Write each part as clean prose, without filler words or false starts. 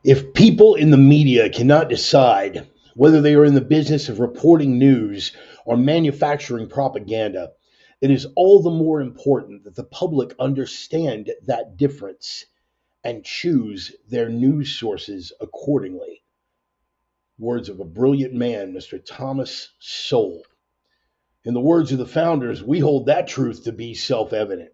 If people in the media cannot decide whether they are in the business of reporting news or manufacturing propaganda, it is all the more important that the public understand that difference and choose their news sources accordingly. Words of a brilliant man, Mr. Thomas Sowell. In the words of the founders, we hold that truth to be self evident.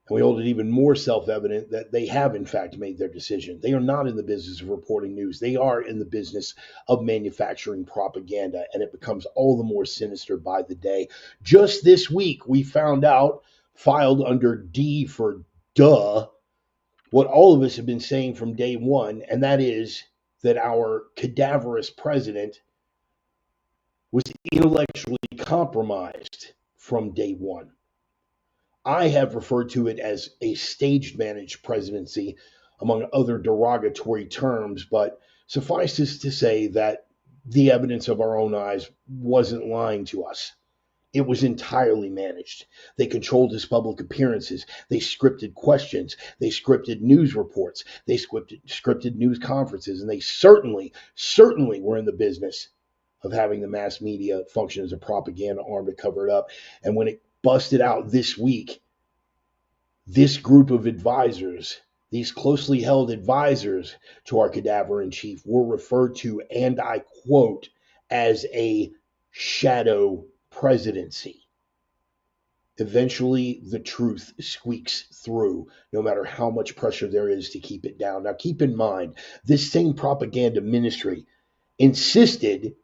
And we hold it even more self evident that they have, in fact, made their decision. They are not in the business of reporting news, they are in the business of manufacturing propaganda, and it becomes all the more sinister by the day. Just this week, we found out, filed under D for duh, what all of us have been saying from day one, and that is that our cadaverous president was intellectually compromised from day one. I have referred to it as a stage managed presidency, among other derogatory terms, but suffices to say that the evidence of our own eyes wasn't lying to us. It was entirely managed. They controlled his public appearances. They scripted questions. They scripted news reports. They scripted news conferences. And they certainly were in the business of having the mass media function as a propaganda arm to cover it up. And when it busted out this week, this group of advisors, these closely held advisors to our cadaver in chief, were referred to, and I quote, as a shadow presidency. Eventually, the truth squeaks through, no matter how much pressure there is to keep it down. Now, keep in mind, this same propaganda ministry insisted,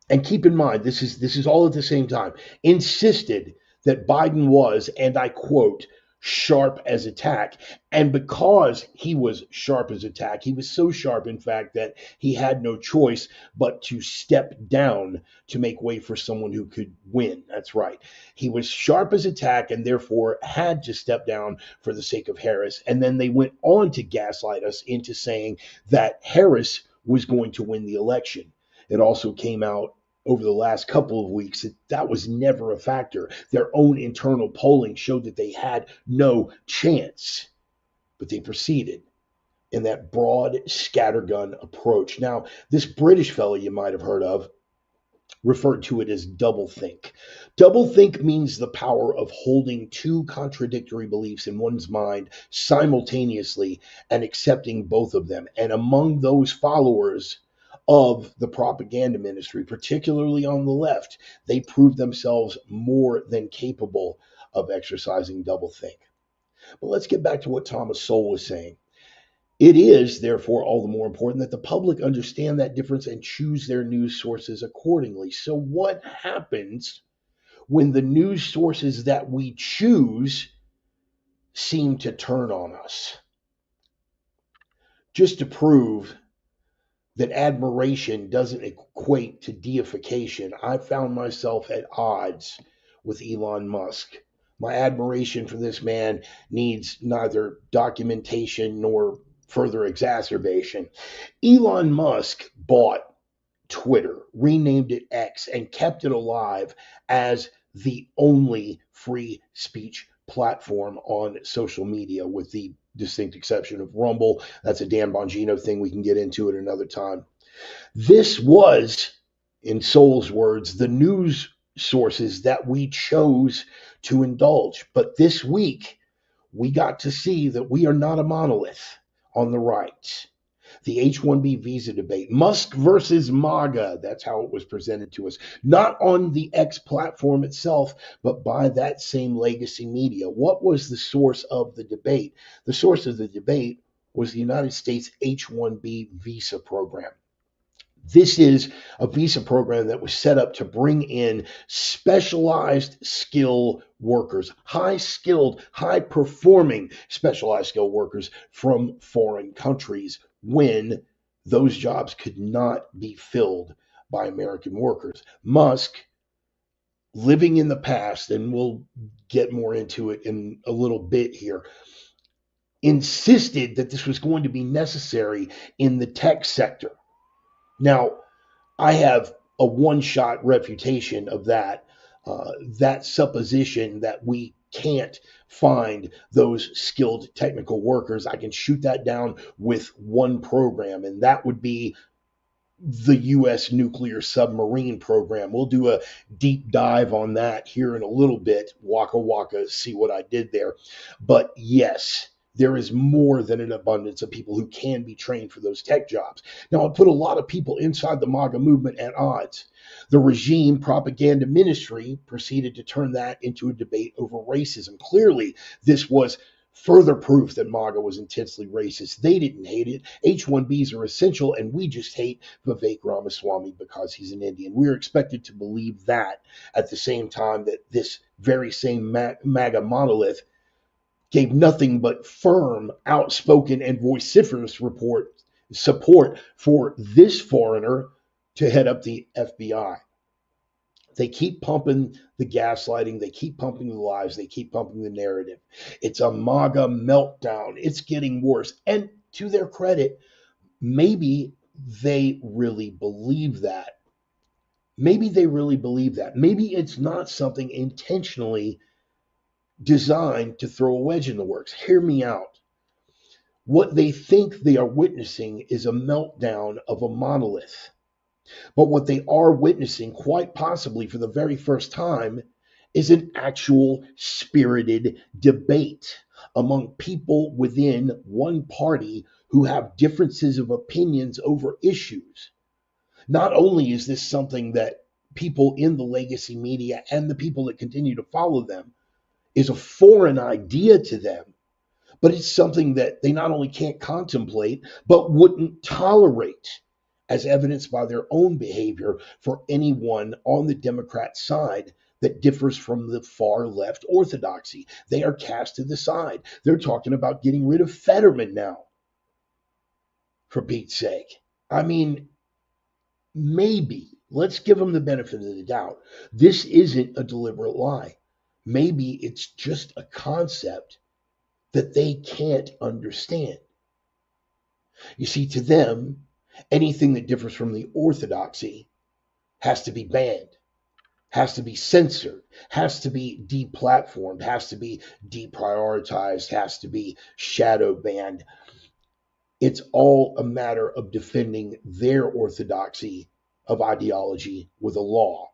and keep in mind, this is all at the same time, insisted that Biden was, and I quote, sharp as a tack. And because he was sharp as a tack, he was so sharp, in fact, that he had no choice but to step down to make way for someone who could win. That's right. He was sharp as a tack and therefore had to step down for the sake of Harris. And then they went on to gaslight us into saying that Harris was going to win the election. It also came out over the last couple of weeks that was never a factor. Their own internal polling showed that they had no chance, but they proceeded in that broad scattergun approach. Now, this British fellow you might have heard of referred to it as doublethink. Doublethink means the power of holding two contradictory beliefs in one's mind simultaneously and accepting both of them. And among those followers of the propaganda ministry, particularly on the left, they proved themselves more than capable of exercising doublethink. But let's get back to what Thomas Sowell was saying. It is, therefore, all the more important that the public understand that difference and choose their news sources accordingly. So, what happens when the news sources that we choose seem to turn on us? Just to prove that admiration doesn't equate to deification, I found myself at odds with Elon Musk. My admiration for this man needs neither documentation nor further exacerbation. Elon Musk bought Twitter, renamed it X, and kept it alive as the only free speech platform on social media, with the distinct exception of Rumble. That's a Dan Bongino thing. We can get into it another time. This was, in Sowell's words, the news sources that we chose to indulge. But this week, we got to see that we are not a monolith on the right. The H-1B visa debate, Musk versus MAGA, that's how it was presented to us. Not on the X platform itself, but by that same legacy media. What was the source of the debate? The source of the debate was the United States H-1B visa program. This is a visa program that was set up to bring in specialized skill workers, high skilled, high performing specialized skill workers from foreign countries when those jobs could not be filled by American workers. Musk, living in the past, and we'll get more into it in a little bit here, insisted that this was going to be necessary in the tech sector. Now, I have a one-shot refutation of that supposition that we can't find those skilled technical workers, I can shoot that down with one program, and that would be the U.S. nuclear submarine program. We'll do a deep dive on that here in a little bit. Waka waka, see what I did there. But yes, there is more than an abundance of people who can be trained for those tech jobs. Now, I put a lot of people inside the MAGA movement at odds. The regime propaganda ministry proceeded to turn that into a debate over racism. Clearly, this was further proof that MAGA was intensely racist. They didn't hate it. H-1Bs are essential, and we just hate Vivek Ramaswamy because he's an Indian. We're expected to believe that at the same time that this very same MAGA monolith gave nothing but firm, outspoken, and vociferous support for this foreigner to head up the FBI. They keep pumping the gaslighting. They keep pumping the lies. They keep pumping the narrative. It's a MAGA meltdown. It's getting worse. And to their credit, maybe they really believe that. Maybe they really believe that. Maybe it's not something intentionally designed to throw a wedge in the works. Hear me out. What they think they are witnessing is a meltdown of a monolith. But what they are witnessing, quite possibly for the very first time, is an actual spirited debate among people within one party who have differences of opinions over issues. Not only is this something that people in the legacy media and the people that continue to follow them is a foreign idea to them, but it's something that they not only can't contemplate, but wouldn't tolerate, as evidenced by their own behavior for anyone on the Democrat side that differs from the far left orthodoxy. They are cast to the side. They're talking about getting rid of Fetterman now, for Pete's sake. I mean, maybe, let's give them the benefit of the doubt. This isn't a deliberate lie. Maybe it's just a concept that they can't understand. You see, to them, anything that differs from the orthodoxy has to be banned, has to be censored, has to be deplatformed, has to be deprioritized, has to be shadow banned. It's all a matter of defending their orthodoxy of ideology with a law.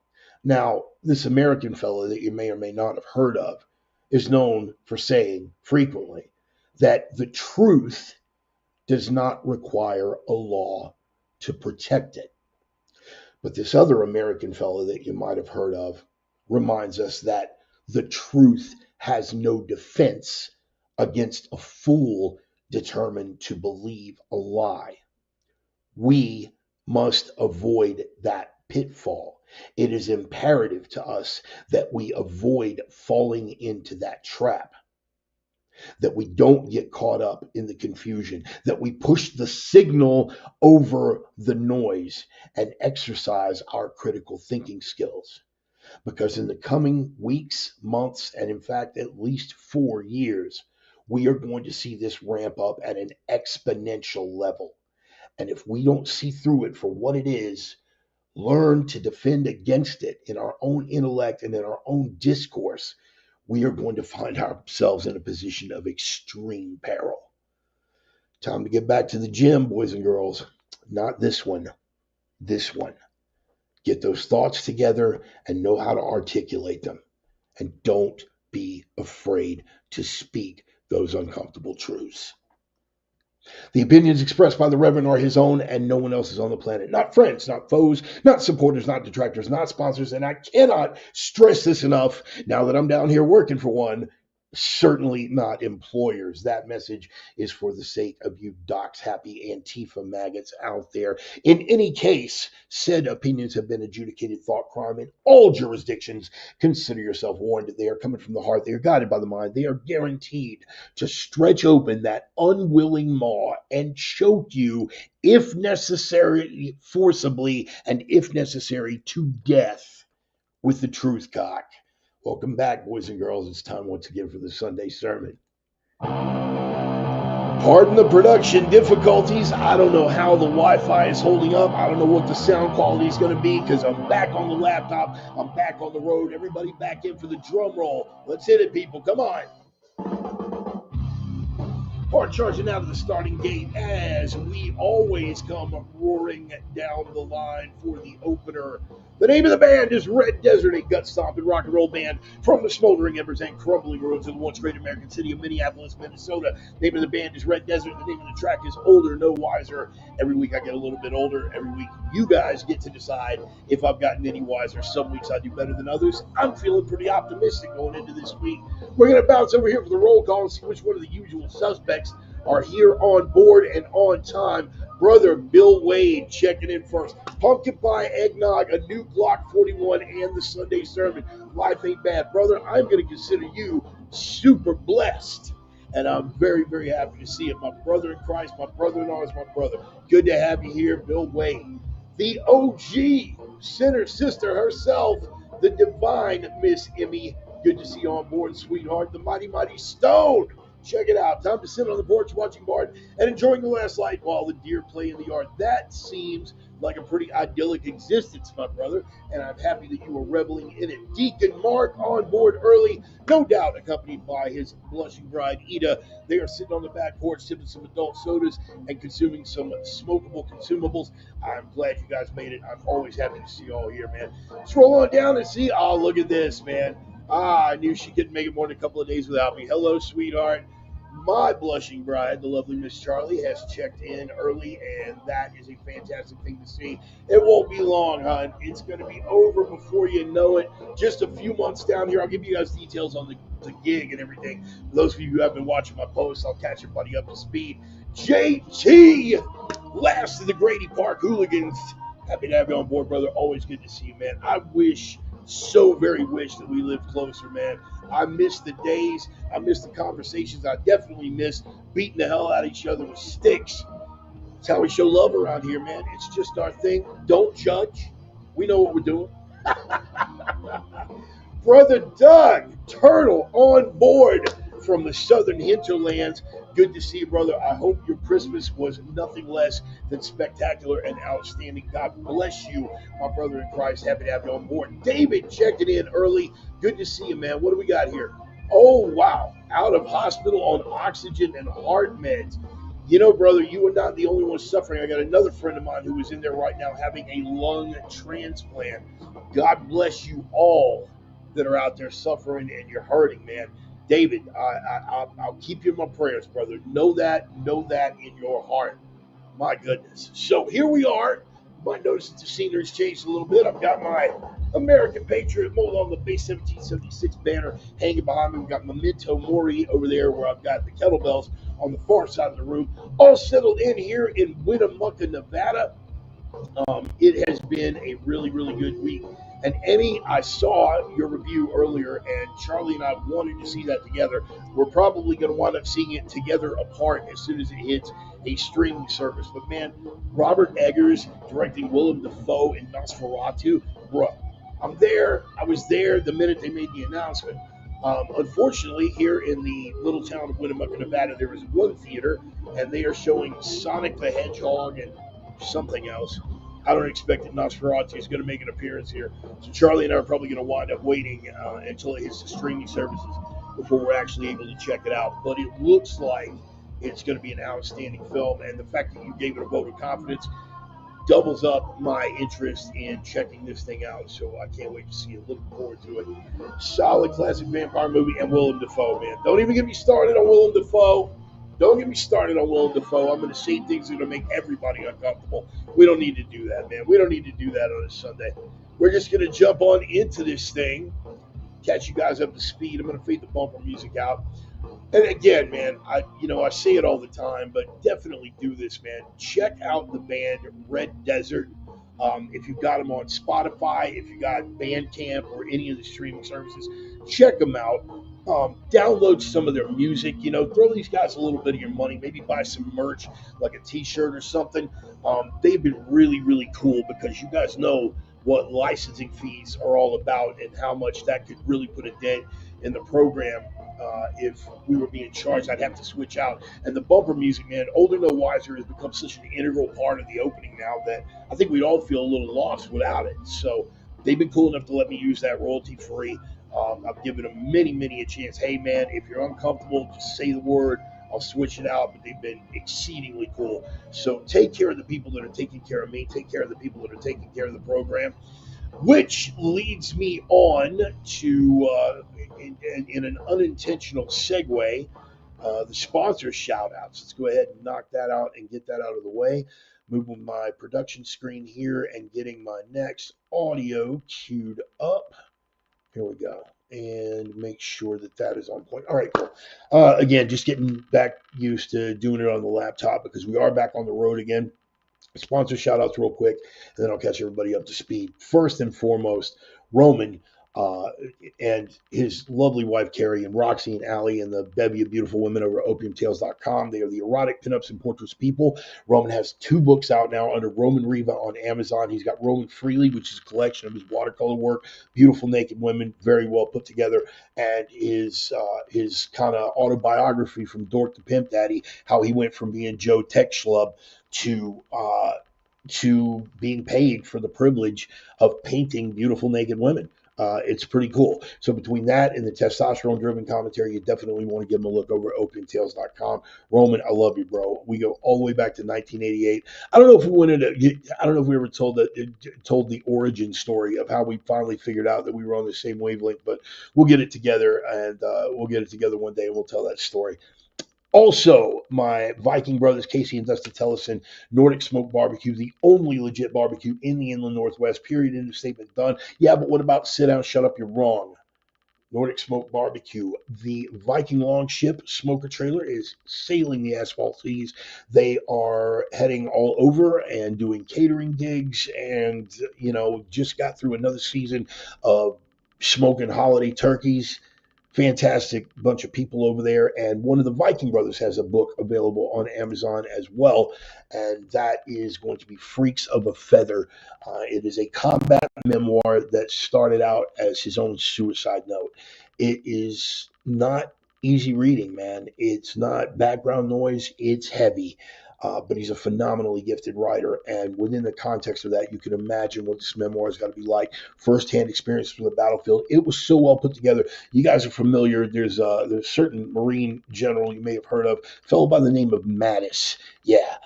Now, this American fellow that you may or may not have heard of is known for saying frequently that the truth does not require a law to protect it. But this other American fellow that you might have heard of reminds us that the truth has no defense against a fool determined to believe a lie. We must avoid that pitfall. It is imperative to us that we avoid falling into that trap, that we don't get caught up in the confusion, that we push the signal over the noise and exercise our critical thinking skills. Because in the coming weeks, months, and in fact, at least 4 years, we are going to see this ramp up at an exponential level. And if we don't see through it for what it is, learn to defend against it in our own intellect and in our own discourse, we are going to find ourselves in a position of extreme peril. Time to get back to the gym, boys and girls. Not this one, this one. Get those thoughts together and know how to articulate them. And don't be afraid to speak those uncomfortable truths. The opinions expressed by the Reverend are his own and no one else is on the planet. Not friends, not foes, not supporters, not detractors, not sponsors. And I cannot stress this enough now that I'm down here working for one. Certainly not employers. That message is for the sake of you docs happy Antifa maggots out there. In any case, said opinions have been adjudicated thought crime in all jurisdictions. Consider yourself warned. They are coming from the heart. They are guided by the mind. They are guaranteed to stretch open that unwilling maw and choke you, if necessary, forcibly, and if necessary, to death with the truth cock. Welcome back, boys and girls. It's time once again for the Sunday sermon. Pardon the production difficulties. I don't know how the Wi-Fi is holding up. I don't know what the sound quality is going to be because I'm back on the laptop. I'm back on the road. Everybody back in for the drum roll. Let's hit it, people. Come on. Hard charging out of the starting gate as we always come roaring down the line for the opener. The name of the band is Red Desert, a gut stomping rock and roll band from the smoldering embers and crumbling ruins of the once great American city of Minneapolis, Minnesota. The name of the band is Red Desert. The name of the track is Older, No Wiser. Every week I get a little bit older. Every week you guys get to decide if I've gotten any wiser. Some weeks I do better than others. I'm feeling pretty optimistic going into this week. We're going to bounce over here for the roll call and see which one of the usual suspects are here on board and on time. Brother Bill Wade checking in first. Pumpkin pie, eggnog, a new Glock 41, and the Sunday sermon. Life ain't bad. Brother, I'm going to consider you super blessed. And I'm very, very happy to see it. My brother in Christ, my brother-in-law is my brother. Good to have you here, Bill Wade. The OG, sinner sister herself, the divine Miss Emmy. Good to see you on board, sweetheart. The mighty, mighty Stone. Check it out. Time to sit on the porch watching Bart and enjoying the last light while the deer play in the yard. That seems like a pretty idyllic existence, my brother, and I'm happy that you are reveling in it. Deacon Mark on board early, no doubt accompanied by his blushing bride, Ida. They are sitting on the back porch sipping some adult sodas and consuming some smokable consumables. I'm glad you guys made it. I'm always happy to see you all here, man. Let's roll on down and see. Oh, look at this, man. I knew she couldn't make it more than a couple of days without me. Hello, sweetheart. My blushing bride, the lovely Miss Charlie, has checked in early, and that is a fantastic thing to see. It won't be long, hon. It's going to be over before you know it. Just a few months down here. I'll give you guys details on the gig and everything. For those of you who have been watching my posts, I'll catch your buddy up to speed. JT, last of the Grady Park hooligans. Happy to have you on board, brother. Always good to see you, man. I so very wish that we lived closer, man. I miss the days. I miss the conversations. I definitely miss beating the hell out of each other with sticks. It's how we show love around here, man. It's just our thing. Don't judge. We know what we're doing. Brother Doug Turtle on board from the southern hinterlands. Good to see you, brother. I hope your Christmas was nothing less than spectacular and outstanding. God bless you, my brother in Christ. Happy to have you on board. David checking in early. Good to see you, man. What do we got here? Oh, wow. Out of hospital on oxygen and heart meds. You know, brother, you are not the only one suffering. I got another friend of mine who is in there right now having a lung transplant. God bless you all that are out there suffering and you're hurting, man. David, I'll keep you in my prayers, brother. Know that in your heart. My goodness. So here we are. You might notice that the scenery's changed a little bit. I've got my American Patriot mold on the base 1776 banner hanging behind me. We've got Memento Mori over there where I've got the kettlebells on the far side of the room. All settled in here in Winnemucca, Nevada. It has been a really, really good week. And Emmy, I saw your review earlier, and Charlie and I wanted to see that together. We're probably going to wind up seeing it together apart as soon as it hits a streaming service. But man, Robert Eggers directing Willem Dafoe in Nosferatu, bro, I'm there. I was there the minute they made the announcement. Unfortunately, here in the little town of Winnemucca, Nevada, there is one theater, and they are showing Sonic the Hedgehog and something else. I don't expect that Nosferatu is going to make an appearance here. So Charlie and I are probably going to wind up waiting until it hits the streaming services before we're actually able to check it out. But it looks like it's going to be an outstanding film, and the fact that you gave it a vote of confidence doubles up my interest in checking this thing out. So I can't wait to see it. Looking forward to it. Solid classic vampire movie, and Willem Dafoe, man. Don't even get me started on Willem Dafoe. Don't get me started on Willem Dafoe. I'm going to say things that are going to make everybody uncomfortable. We don't need to do that, man. We don't need to do that on a Sunday. We're just going to jump on into this thing, catch you guys up to speed. I'm going to fade the bumper music out. And again, man, I say it all the time, but definitely do this, man. Check out the band Red Desert. If you've got them on Spotify, if you got Bandcamp or any of the streaming services, check them out. Download some of their music, throw these guys a little bit of your money, maybe buy some merch, like a t-shirt or something. They've been really, really cool because you guys know what licensing fees are all about and how much that could really put a dent in the program. If we were being charged, I'd have to switch out. And the bumper music, man, Older No Wiser has become such an integral part of the opening now that I think we'd all feel a little lost without it. So they've been cool enough to let me use that royalty-free. I've given them many a chance. Hey, man, if you're uncomfortable, just say the word. I'll switch it out, but they've been exceedingly cool. So take care of the people that are taking care of me. Take care of the people that are taking care of the program, which leads me on to, in an unintentional segue, the sponsor shout outs. Let's go ahead and knock that out and get that out of the way. Moving my production screen here and getting my next audio queued up. Here we go. And make sure that that is on point. All right, cool. Again, just getting back used to doing it on the laptop because we are back on the road again. Sponsor shout outs real quick, and then I'll catch everybody up to speed. First and foremost, Roman uh, and his lovely wife Carrie, and Roxy and Allie, and the bevy of beautiful women over at opiumtales.com. They are the erotic pinups and portraits people. Roman has 2 books out now under Roman Riva on Amazon. He's got Roman Freely, which is a collection of his watercolor work, beautiful naked women, very well put together, and his kind of autobiography from dork to pimp daddy, how he went from being Joe Tech Schlub to being paid for the privilege of painting beautiful naked women. It's pretty cool. So between that and the testosterone-driven commentary, you definitely want to give them a look over at opiumtales.com. Roman, I love you, bro. We go all the way back to 1988. I don't know if we went into. I don't know if we ever told the origin story of how we finally figured out that we were on the same wavelength, but we'll get it together and we'll get it together one day and we'll tell that story. Also, my Viking brothers, Casey and Dusty Tellison, Nordic Smoke Barbecue, the only legit barbecue in the inland Northwest, period, end of statement, done. Yeah, but what about sit down, shut up, you're wrong. Nordic Smoke Barbecue, the Viking Longship smoker trailer is sailing the asphalt seas. They are heading all over and doing catering gigs and, just got through another season of smoking holiday turkeys. Fantastic bunch of people over there. And one of the Viking brothers has a book available on Amazon as well. And that is going to be Freaks of a Feather. It is a combat memoir that started out as his own suicide note. It is not easy reading, man. It's not background noise, it's heavy. But he's a phenomenally gifted writer. And within the context of that, you can imagine what this memoir is going to be like. Firsthand experience from the battlefield. It was so well put together. You guys are familiar. There's a certain Marine general you may have heard of, a fellow by the name of Mattis. Yeah.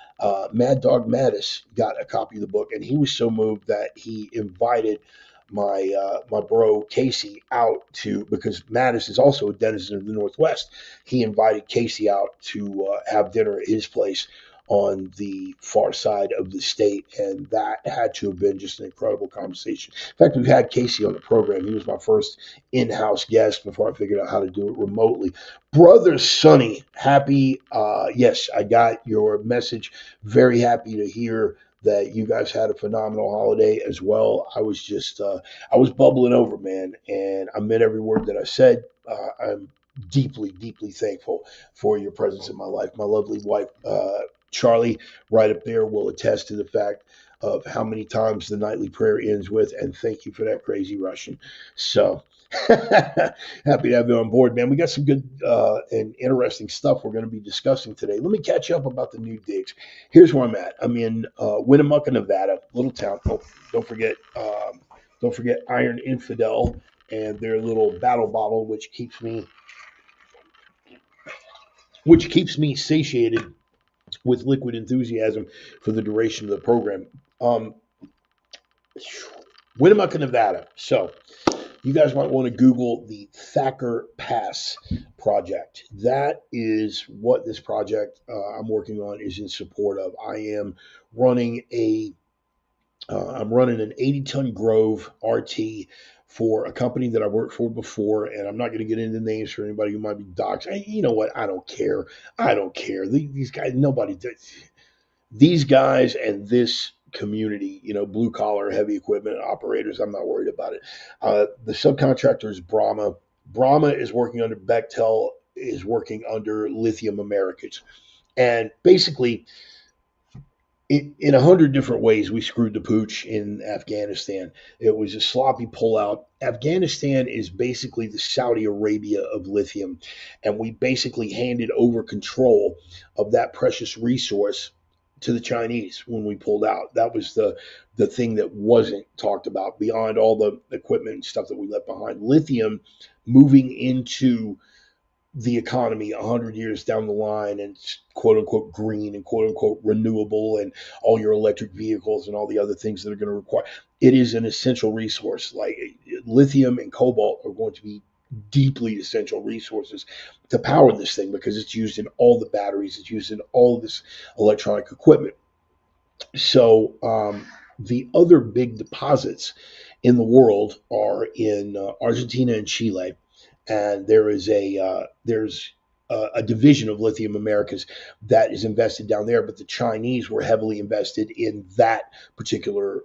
Mad Dog Mattis got a copy of the book, and he was so moved that he invited my bro Casey out to, because Mattis is also a denizen of the Northwest. He invited Casey out to have dinner at his place on the far side of the state, and that had to have been just an incredible conversation. In fact, we've had Casey on the program. He was my first in-house guest before I figured out how to do it remotely. Brother Sonny, happy. Yes, I got your message. Very happy to hear that you guys had a phenomenal holiday as well. I was just, I was bubbling over, man, and I meant every word that I said. I'm deeply, deeply thankful for your presence in my life. My lovely wife, Charlie, right up there, will attest to the fact of how many times the nightly prayer ends with, and thank you for that, crazy Russian. So happy to have you on board, man. We got some good and interesting stuff we're going to be discussing today. Let me catch up about the new digs. Here's where I'm at. I'm in Winnemucca, Nevada, little town. Oh, don't forget Iron Infidel and their little battle bottle, which keeps me satiated with liquid enthusiasm for the duration of the program. Winnemucca, Nevada. So you guys might want to Google the Thacker Pass project. That is what this project I'm working on is in support of. I'm running an 80-ton Grove RT for a company that I worked for before, and I'm not going to get into names for anybody who might be doxxed. You know what? I don't care. These guys, nobody does. These guys and this community, blue collar, heavy equipment operators, I'm not worried about it. The subcontractor is Brahma. Brahma is working under Bechtel, is working under Lithium Americas. And basically, in 100 different ways, we screwed the pooch in Afghanistan. It was a sloppy pullout. Afghanistan is basically the Saudi Arabia of lithium, and we basically handed over control of that precious resource to the Chinese when we pulled out. That was the thing that wasn't talked about beyond all the equipment and stuff that we left behind. Lithium moving into the economy 100 years down the line, and it's quote unquote green and quote unquote renewable, and all your electric vehicles and all the other things that are going to require it is an essential resource. Like lithium and cobalt are going to be deeply essential resources to power this thing, because it's used in all the batteries, it's used in all of this electronic equipment. So the other big deposits in the world are in Argentina and Chile, and there's a division of Lithium Americas that is invested down there. But the Chinese were heavily invested in that particular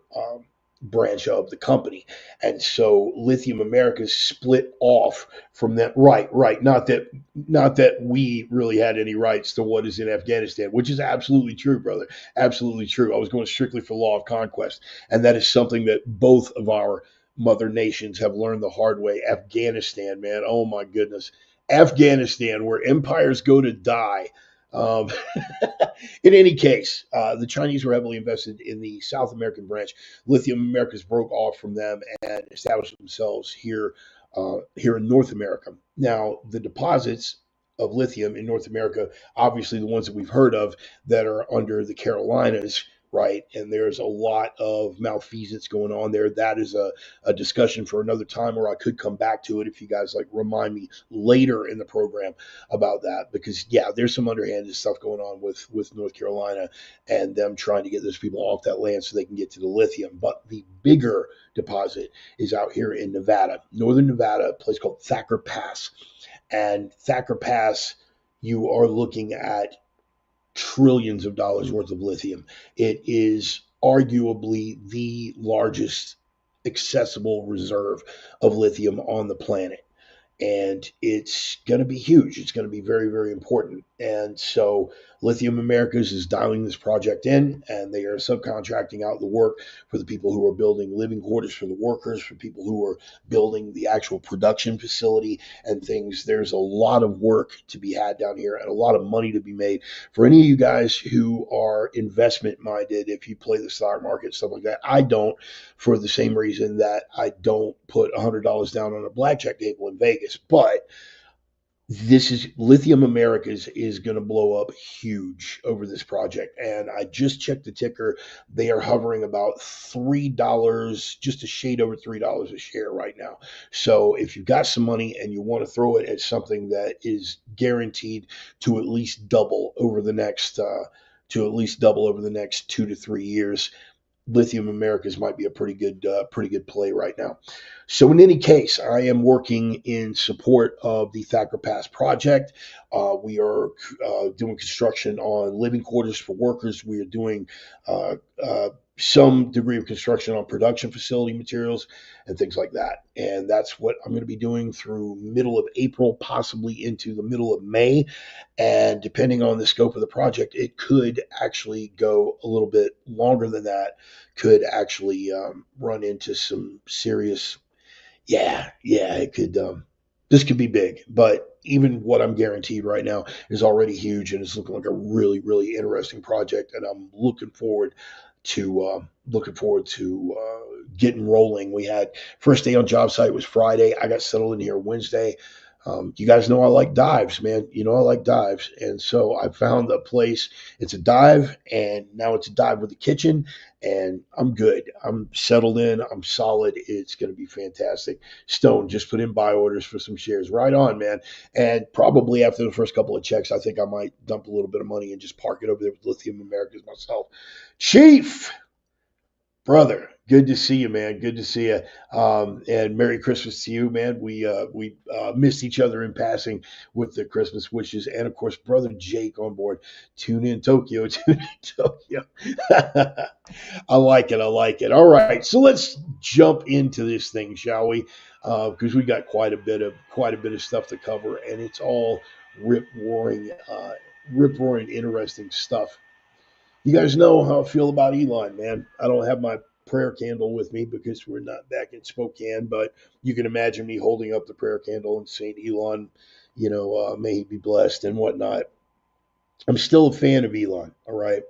branch of the company, and so Lithium Americas split off from that. Right, right. Not that we really had any rights to what is in Afghanistan, which is absolutely true, brother. Absolutely true. I was going strictly for law of conquest, and that is something that both of our mother nations have learned the hard way. Afghanistan, man, oh my goodness. Afghanistan, where empires go to die. Um, in any case, the Chinese were heavily invested in the South American branch. Lithium Americas broke off from them and established themselves here in North America. Now, the deposits of lithium in North America, obviously the ones that we've heard of that are under the Carolinas, right? And there's a lot of malfeasance going on there. That is a discussion for another time, or I could come back to it if you guys like remind me later in the program about that. Because yeah, there's some underhanded stuff going on with North Carolina and them trying to get those people off that land so they can get to the lithium. But the bigger deposit is out here in Nevada, northern Nevada, a place called Thacker Pass. And Thacker Pass, you are looking at trillions of dollars worth of lithium. It is arguably the largest accessible reserve of lithium on the planet. And it's going to be huge. It's going to be very, very important. And so Lithium Americas is dialing this project in, and they are subcontracting out the work for the people who are building living quarters for the workers, for people who are building the actual production facility and things. There's a lot of work to be had down here and a lot of money to be made. For any of you guys who are investment minded, if you play the stock market, stuff like that, I don't, for the same reason that I don't put $100 down on a blackjack table in Vegas. But this is Lithium Americas is going to blow up huge over this project. And I just checked the ticker. They are hovering about $3, just a shade over $3 a share right now. So if you've got some money and you want to throw it at something that is guaranteed to at least double over the next, 2 to 3 years, Lithium Americas might be a pretty good play right now. So in any case, I am working in support of the Thacker Pass project. We are doing construction on living quarters for workers. We are doing uh, uh, some degree of construction on production facility materials and things like that. And that's what I'm going to be doing through middle of April, possibly into the middle of May. And depending on the scope of the project, it could actually go a little bit longer than that, could actually run into some serious, yeah, it could, this could be big. But even what I'm guaranteed right now is already huge, and it's looking like a really, really interesting project. And I'm looking forward to getting rolling. We had first day on job site was Friday. I got settled in here Wednesday. You guys know I like dives, man. You know I like dives, and so I found a place. It's a dive, and now it's a dive with a kitchen, and I'm good. I'm settled in. I'm solid. It's going to be fantastic. Stone just put in buy orders for some shares. Right on, man. And probably after the first couple of checks, I think I might dump a little bit of money and just park it over there with Lithium Americas myself. Chief, brother, good to see you, man. Good to see you. And Merry Christmas to you, man. We missed each other in passing with the Christmas wishes, and of course, brother Jake on board. Tune in Tokyo, tune in Tokyo. I like it. I like it. All right, so let's jump into this thing, shall we? Because we got quite a bit of stuff to cover, and it's all rip roaring, interesting stuff. You guys know how I feel about Elon, man. I don't have my prayer candle with me because we're not back in Spokane, but you can imagine me holding up the prayer candle and saying, Elon, may he be blessed and whatnot. I'm still a fan of Elon, all right?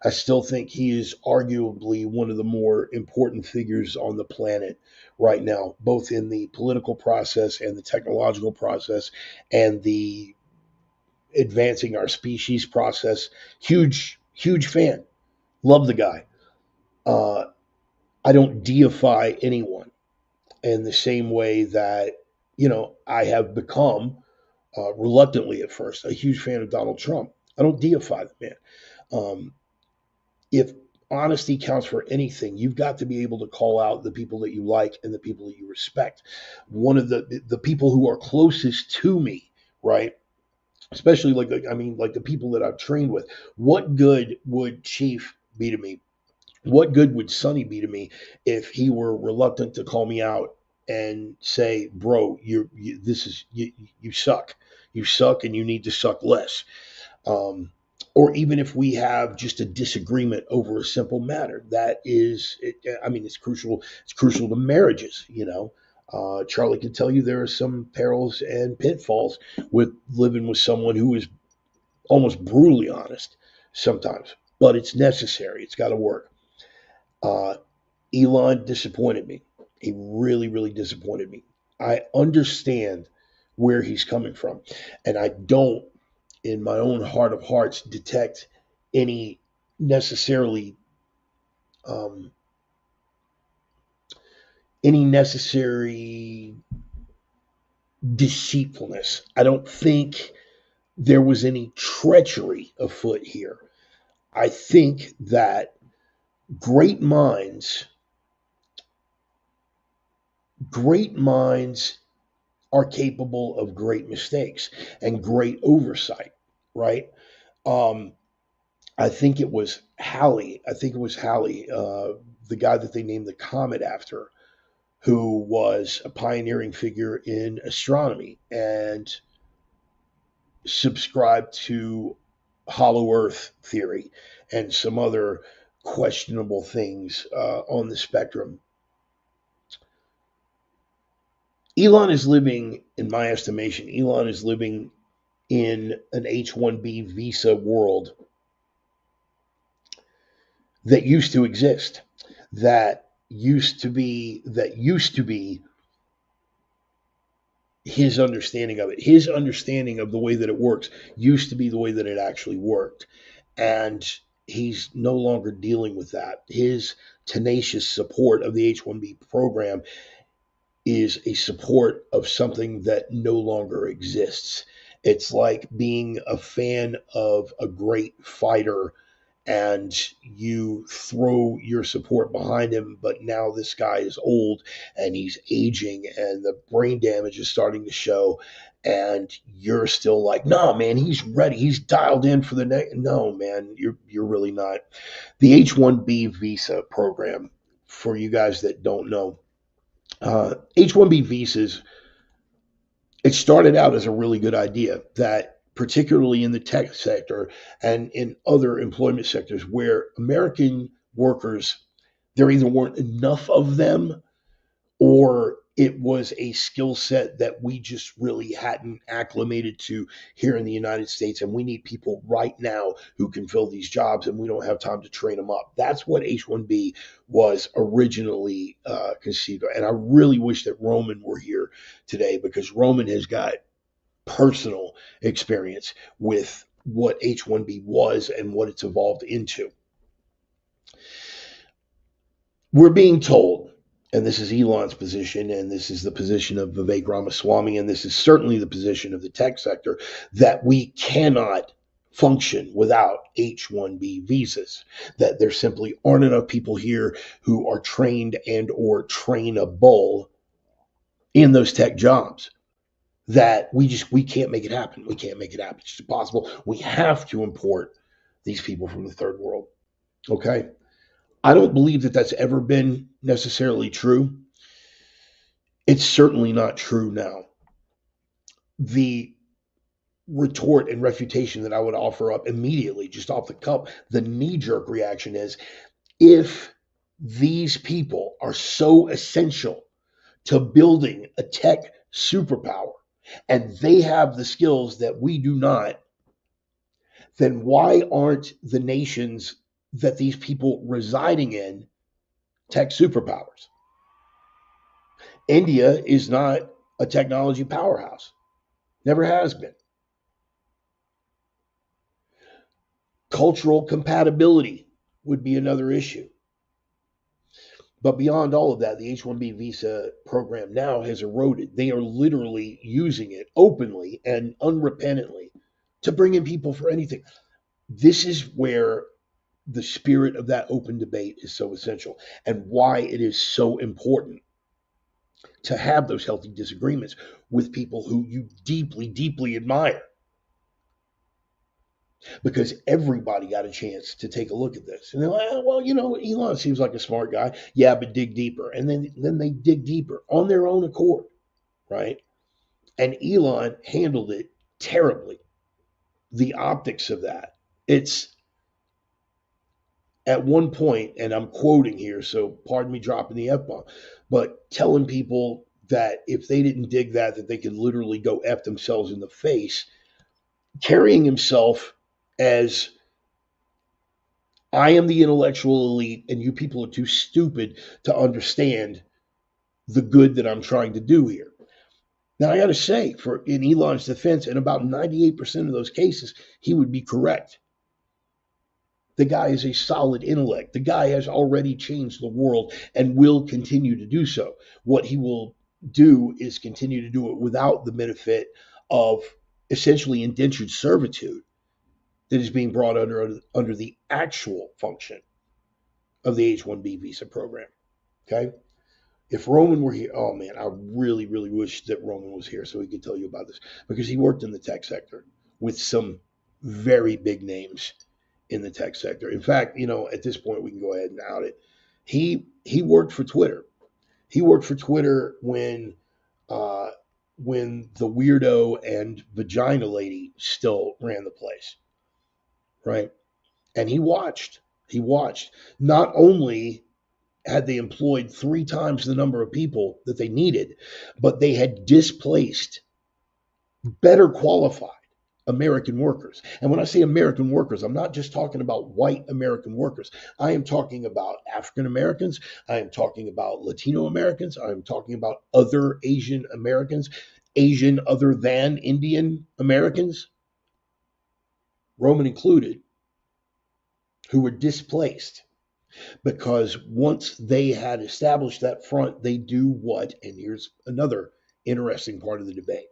I still think he is arguably one of the more important figures on the planet right now, both in the political process and the technological process and the advancing our species process. Huge fan. Love the guy. Uh, I don't deify anyone in the same way that, I have become, reluctantly at first, a huge fan of Donald Trump. I don't deify the man. Um, if honesty counts for anything, you've got to be able to call out the people that you like and the people that you respect. One of the people who are closest to me, right? Especially like the people that I've trained with. What good would Chief be to me? What good would Sonny be to me if he were reluctant to call me out and say, "Bro, you suck. You suck, and you need to suck less." um, or even if we have just a disagreement over a simple matter. I mean, it's crucial. It's crucial to marriages. Charlie can tell you there are some perils and pitfalls with living with someone who is almost brutally honest sometimes, but it's necessary. It's got to work. Uh, Elon disappointed me. He really disappointed me. I understand where he's coming from, and I don't, in my own heart of hearts, detect any necessarily um, any necessary deceitfulness. I don't think there was any treachery afoot here. I think that great minds, great minds are capable of great mistakes and great oversight, right? Um, I think it was Halley. I think it was Halley, the guy that they named the comet after, who was a pioneering figure in astronomy and subscribed to hollow Earth theory and some other questionable things on the spectrum. Elon is living, in my estimation, Elon is living in an H-1B visa world that used to exist, that used to be his understanding of it. His understanding of the way that it works used to be the way that it actually worked. And he's no longer dealing with that. His tenacious support of the H-1B program is a support of something that no longer exists. It's like being a fan of a great fighter and you throw your support behind him, but now this guy is old and he's aging and the brain damage is starting to show. And you're still like, no, man, he's ready. He's dialed in for the next. No, man, you're really not. The H-1B visa program, for you guys that don't know, H-1B visas, it started out as a really good idea that particularly in the tech sector and in other employment sectors where American workers, there either weren't enough of them or it was a skill set that we just really hadn't acclimated to here in the United States. And we need people right now who can fill these jobs, and we don't have time to train them up. That's what H-1B was originally conceived of. And I really wish that Roman were here today because Roman has got personal experience with what H-1B was and what it's evolved into. We're being told, and this is Elon's position, and this is the position of Vivek Ramaswamy, and this is certainly the position of the tech sector, that we cannot function without H-1B visas, that there simply aren't enough people here who are trained and or trainable in those tech jobs, that we can't make it happen. We can't make it happen. It's impossible. We have to import these people from the third world. Okay. I don't believe that that's ever been necessarily true. It's certainly not true now. The retort and refutation that I would offer up immediately, just off the cuff, the knee jerk reaction is if these people are so essential to building a tech superpower and they have the skills that we do not, then why aren't the nations that these people residing in tech superpowers? India is not a technology powerhouse, never has been. Cultural compatibility would be another issue. But beyond all of that, the H-1B visa program now has eroded. They are literally using it openly and unrepentantly to bring in people for anything. This is where the spirit of that open debate is so essential and why it is so important to have those healthy disagreements with people who you deeply, deeply admire. Because everybody got a chance to take a look at this. And they're like, "Oh, well, Elon seems like a smart guy. Yeah, but dig deeper." And then they dig deeper on their own accord, right? And Elon handled it terribly. The optics of that. It's at one point, and I'm quoting here, so pardon me dropping the F bomb, but telling people that if they didn't dig that they could literally go F themselves in the face, carrying himself as I am the intellectual elite, and you people are too stupid to understand the good that I'm trying to do here. Now, I got to say, for in Elon's defense, in about 98% of those cases, he would be correct. The guy is a solid intellect. The guy has already changed the world and will continue to do so. What he will do is continue to do it without the benefit of essentially indentured servitude that is being brought under the actual function of the H-1B visa program. Okay? If Roman were here, oh man, I really, really wish that Roman was here so he could tell you about this because he worked in the tech sector with some very big names in the tech sector. In fact, at this point we can go ahead and out it. He worked for Twitter. He worked for Twitter when the weirdo and vagina lady still ran the place, right? And he watched. He watched. Not only had they employed 3 times the number of people that they needed, but they had displaced better qualified American workers. And when I say American workers, I'm not just talking about white American workers. I am talking about African Americans. I am talking about Latino Americans. I am talking about other Asian Americans, Asian other than Indian Americans, Roman included, who were displaced. Because once they had established that front, they do what? And here's another interesting part of the debate.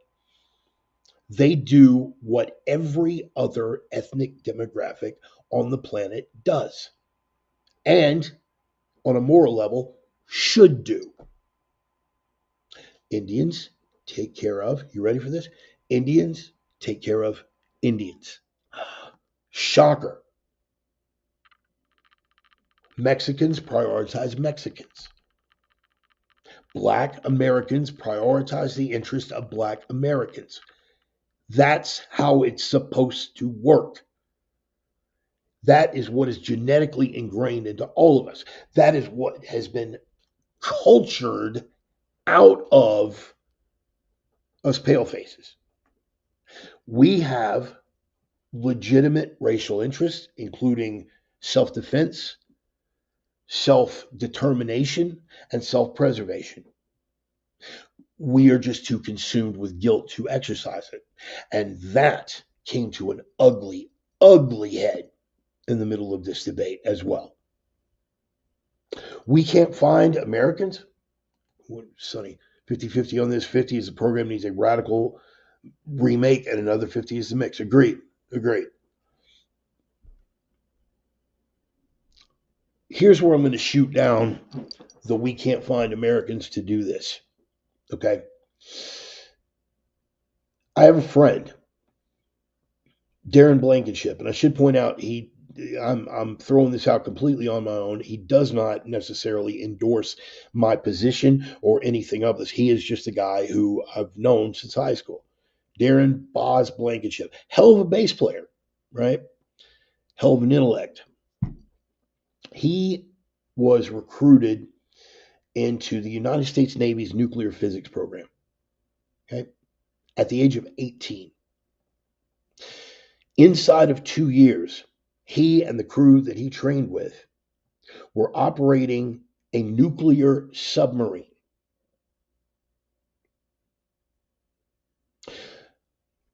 They do what every other ethnic demographic on the planet does. And on a moral level, should do. Indians take care of, you ready for this? Indians take care of Indians. Shocker. Mexicans prioritize Mexicans. Black Americans prioritize the interest of Black Americans. That's how it's supposed to work. That is what is genetically ingrained into all of us. That is what has been cultured out of us palefaces. We have legitimate racial interests, including self-defense, self-determination, and self-preservation. We are just too consumed with guilt to exercise it. And that came to an ugly, ugly head in the middle of this debate as well. We can't find Americans. Sonny, 50-50 on this. 50 is the program needs a radical remake, and another 50 is the mix. Agreed. Here's where I'm going to shoot down the we can't find Americans to do this. Okay. I have a friend, Darren Blankenship, and I should point out I'm throwing this out completely on my own. He does not necessarily endorse my position or anything of this. He is just a guy who I've known since high school. Darren Boz Blankenship. Hell of a bass player, right? Hell of an intellect. He was recruited into the United States Navy's nuclear physics program, okay, at the age of 18. Inside of 2 years, he and the crew that he trained with were operating a nuclear submarine.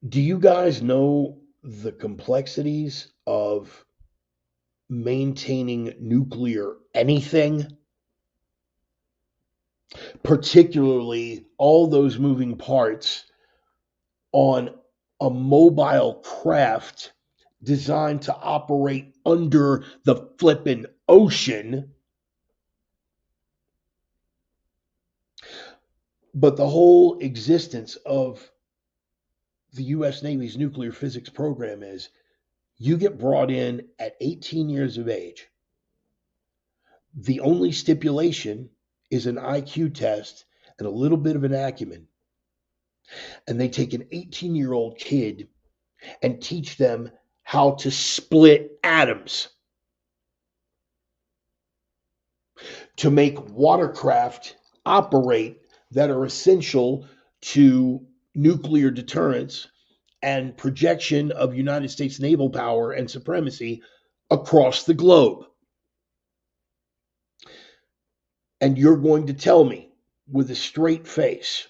Do you guys know the complexities of maintaining nuclear anything? Particularly all those moving parts on a mobile craft designed to operate under the flippin' ocean. But the whole existence of the US Navy's nuclear physics program is you get brought in at 18 years of age. The only stipulation is an IQ test and a little bit of an acumen. And they take an 18-year-old kid and teach them how to split atoms to make watercraft operate that are essential to nuclear deterrence and projection of United States naval power and supremacy across the globe. And you're going to tell me with a straight face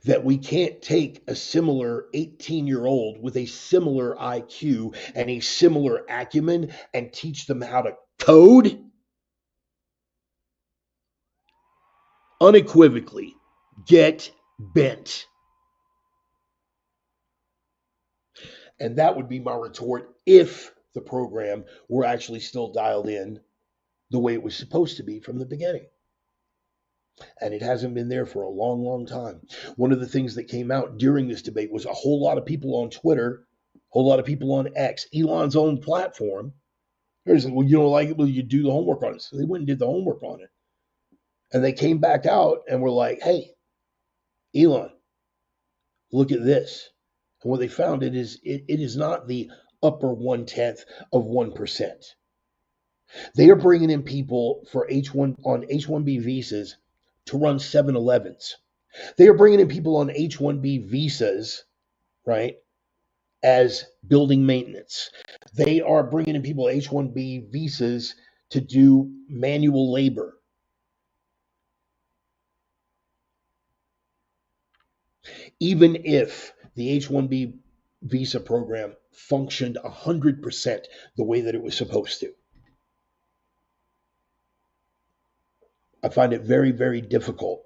that we can't take a similar 18-year-old with a similar IQ and a similar acumen and teach them how to code? Unequivocally, get bent. And that would be my retort if the program were actually still dialed in the way it was supposed to be from the beginning. And it hasn't been there for a long, long time. One of the things that came out during this debate was a whole lot of people on Twitter, a whole lot of people on X, Elon's own platform. They said, well, you don't like it? Well, you do the homework on it. So they went and did the homework on it. And they came back out and were like, hey, Elon, look at this. And what they found it is not the upper 1/10 of 1%. They are bringing in people for H1 on H1B visas to run 7-Elevens. They are bringing in people on H1B visas, right, as building maintenance. They are bringing in people H1B visas to do manual labor. Even if the H1B visa program functioned 100% the way that it was supposed to, I find it very, very difficult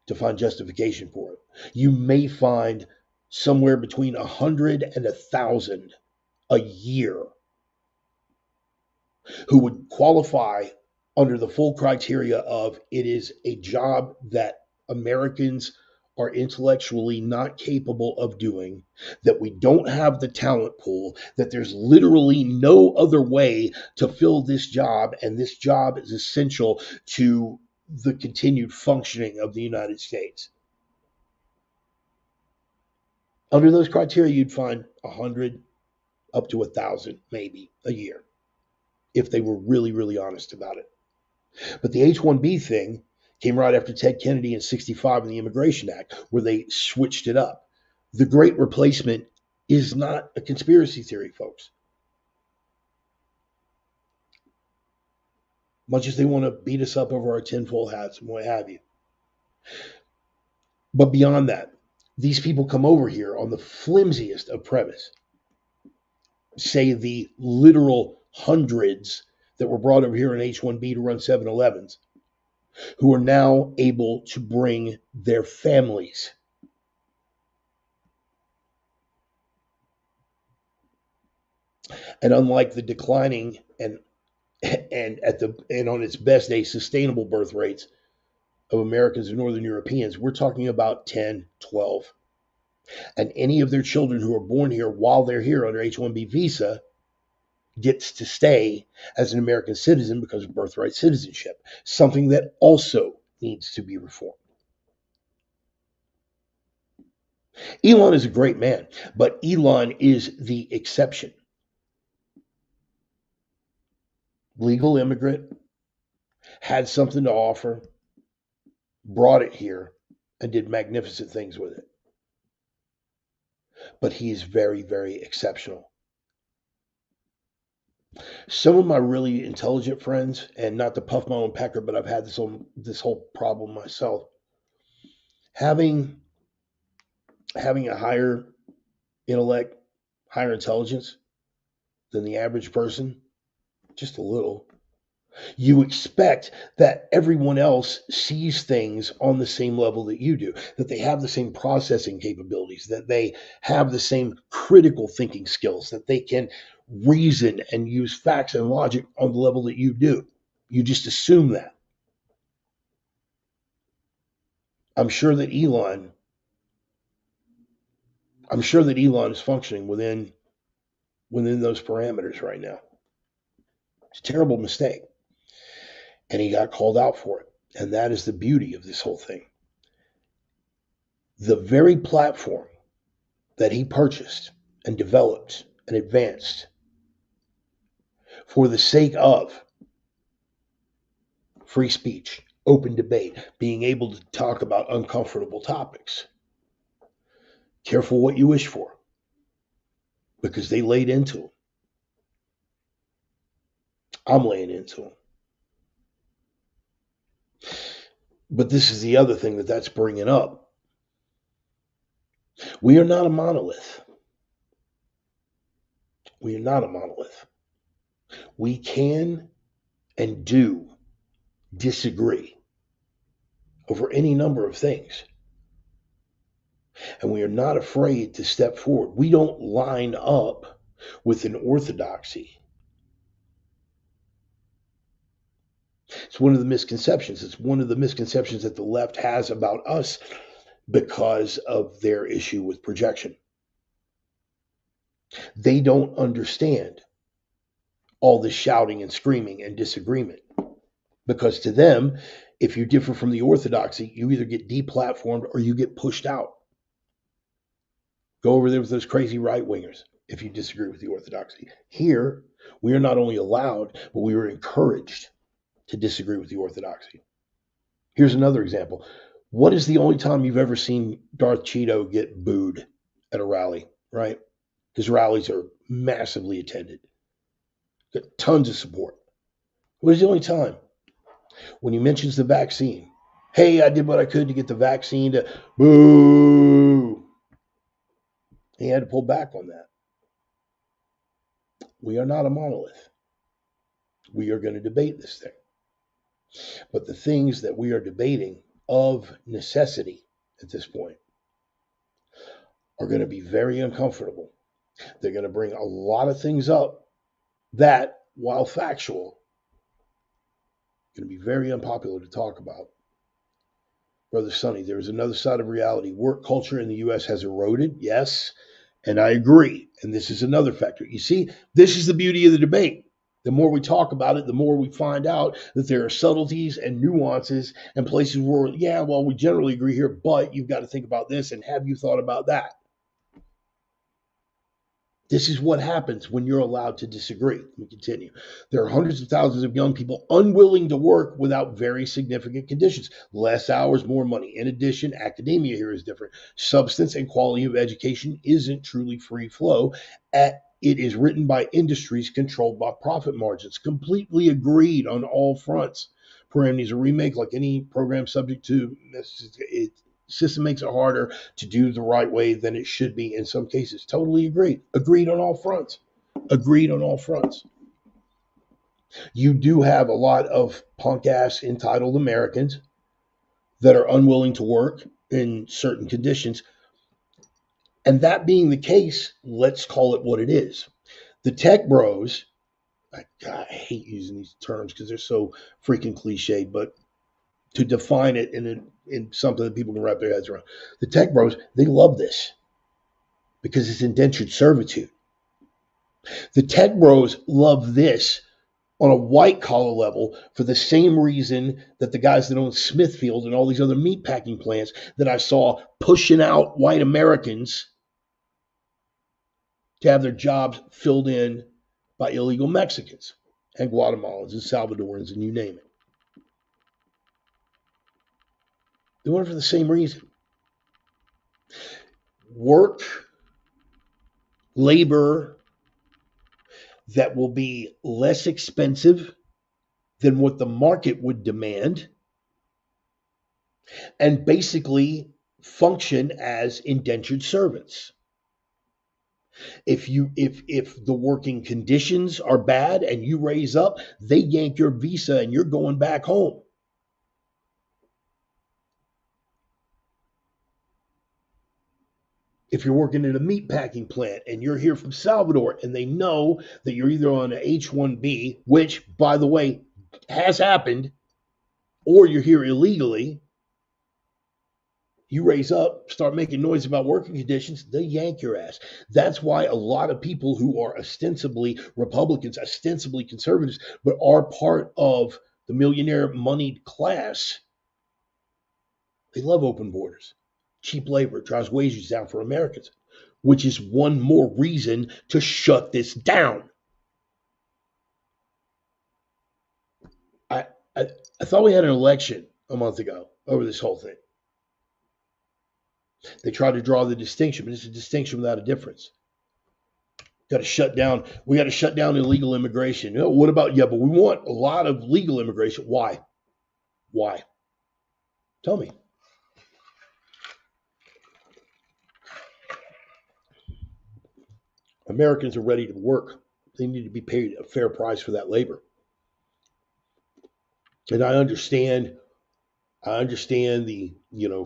to find justification for it. You may find somewhere between 100 and 1,000 a year who would qualify under the full criteria of it is a job that Americans are intellectually not capable of doing, that we don't have the talent pool, that there's literally no other way to fill this job, and this job is essential to the continued functioning of the United States. Under those criteria, you'd find 100 up to 1,000 maybe a year if they were really, really honest about it. But the H-1B thing came right after Ted Kennedy in 65 and the Immigration Act, where they switched it up. The Great Replacement is not a conspiracy theory, folks. Much as they want to beat us up over our tinfoil hats and what have you. But beyond that, these people come over here on the flimsiest of premise. Say the literal hundreds that were brought over here in H-1B to run 7-Elevens, who are now able to bring their families. And unlike the declining and on its best day sustainable birth rates of Americans and Northern Europeans, we're talking about 10, 12. And any of their children who are born here while they're here under H-1B visa gets to stay as an American citizen because of birthright citizenship, something that also needs to be reformed. Elon is a great man, but Elon is the exception. Legal immigrant, had something to offer, brought it here, and did magnificent things with it. but he is very, very exceptional. Some of my really intelligent friends, and not to puff my own pecker, but I've had this whole problem myself. Having having a higher intellect, higher intelligence than the average person, just a little. You expect that everyone else sees things on the same level that you do, that they have the same processing capabilities, that they have the same critical thinking skills, that they can reason and use facts and logic on the level that you do. You just assume that. I'm sure that Elon, I'm sure that Elon is functioning within those parameters right now. It's a terrible mistake. And he got called out for it. And that is the beauty of this whole thing. The very platform that he purchased and developed and advanced for the sake of free speech, open debate, being able to talk about uncomfortable topics. Careful what you wish for, because they laid into them. I'm laying into them. But this is the other thing that's bringing up. We are not a monolith. We are not a monolith. We can and do disagree over any number of things. And we are not afraid to step forward. We don't line up with an orthodoxy. It's one of the misconceptions. It's one of the misconceptions that the left has about us because of their issue with projection. They don't understand all the shouting and screaming and disagreement. Because to them, if you differ from the orthodoxy, you either get deplatformed or you get pushed out. Go over there with those crazy right wingers if you disagree with the orthodoxy. Here, we are not only allowed, but we are encouraged to disagree with the orthodoxy. Here's another example. What is the only time you've ever seen Darth Cheeto get booed at a rally, right? His rallies are massively attended. Got tons of support. What is the only time? When he mentions the vaccine. Hey, I did what I could to get the vaccine to boo. He had to pull back on that. We are not a monolith. We are going to debate this thing. But the things that we are debating of necessity at this point are going to be very uncomfortable. They're going to bring a lot of things up that, while factual, are going to be very unpopular to talk about. Brother Sonny, there is another side of reality. Work culture in the U.S. has eroded, yes, and I agree. And this is another factor. You see, this is the beauty of the debate. The more we talk about it, the more we find out that there are subtleties and nuances and places where, yeah, well, we generally agree here, but you've got to think about this, and have you thought about that? This is what happens when you're allowed to disagree. Let me continue. There are hundreds of thousands of young people unwilling to work without very significant conditions. Less hours, more money. In addition, academia here is different. Substance and quality of education isn't truly free flow. It is written by industries controlled by profit margins. Completely agreed on all fronts. Program needs a remake like any program subject to it. System makes it harder to do the right way than it should be in some cases. Totally agreed. Agreed on all fronts. Agreed on all fronts. You do have a lot of punk ass entitled Americans that are unwilling to work in certain conditions. And that being the case, let's call it what it is. The tech bros, I hate using these terms because they're so freaking cliched, but to define it in something that people can wrap their heads around. The tech bros, they love this because it's indentured servitude. The tech bros love this on a white collar level for the same reason that the guys that own Smithfield and all these other meatpacking plants that I saw pushing out white Americans to have their jobs filled in by illegal Mexicans and Guatemalans and Salvadorans and you name it. They want it for the same reason. Work labor that will be less expensive than what the market would demand, and basically function as indentured servants. If the working conditions are bad and you raise up, they yank your visa and you're going back home. If you're working in a meat packing plant and you're here from Salvador and they know that you're either on an H-1B, which, by the way, has happened, or you're here illegally, you raise up, start making noise about working conditions, they yank your ass. That's why a lot of people who are ostensibly Republicans, ostensibly conservatives, but are part of the millionaire moneyed class, they love open borders. Cheap labor drives wages down for Americans, which is one more reason to shut this down. I, I, I thought we had an election a month ago over this whole thing. They try to draw the distinction, but it's a distinction without a difference. Got to shut down. We got to shut down illegal immigration. You know, what about, yeah, but we want a lot of legal immigration. Why? Why? Tell me. Americans are ready to work. They need to be paid a fair price for that labor. And I understand the,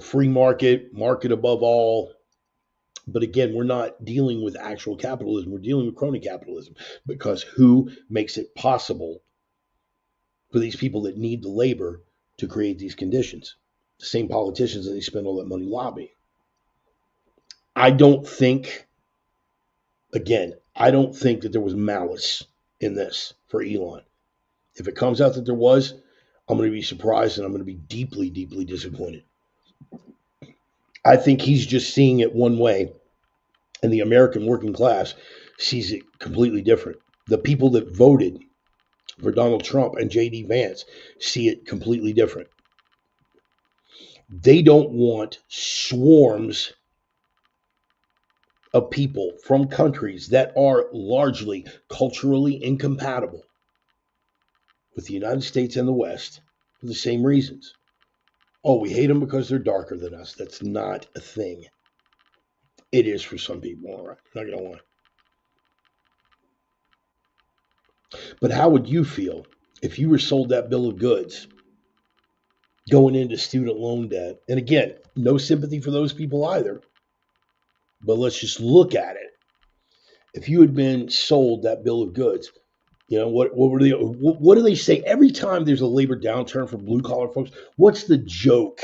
free market above all. But again, we're not dealing with actual capitalism. We're dealing with crony capitalism, because who makes it possible for these people that need the labor to create these conditions? The same politicians that they spend all that money lobbying. I don't think that there was malice in this for Elon. If it comes out that there was, I'm going to be surprised and I'm going to be deeply, deeply disappointed. I think he's just seeing it one way, and the American working class sees it completely different. The people that voted for Donald Trump and J.D. Vance see it completely different. They don't want swarms of people from countries that are largely culturally incompatible with the United States and the West for the same reasons. Oh, we hate them because they're darker than us. That's not a thing. It is for some people, all right. Not going to lie. But how would you feel if you were sold that bill of goods going into student loan debt? And again, no sympathy for those people either. But let's just look at it. If you had been sold that bill of goods, what do they say every time there's a labor downturn for blue collar folks? What's the joke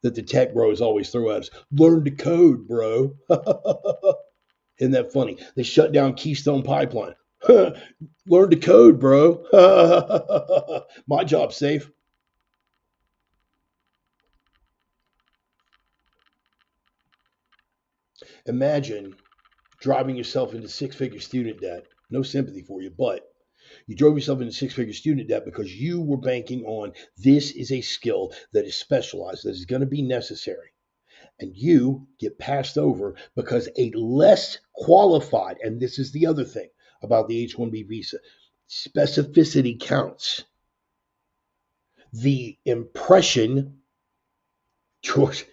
that the tech bros always throw at us? Learn to code, bro. Isn't that funny? They shut down Keystone Pipeline. Learn to code, bro. My job's safe. Imagine driving yourself into six-figure student debt. No sympathy for you, but you drove yourself into six-figure student debt because you were banking on this is a skill that is specialized, that is going to be necessary. And you get passed over because a less qualified, and this is the other thing about the H-1B visa, specificity counts. The impression, George,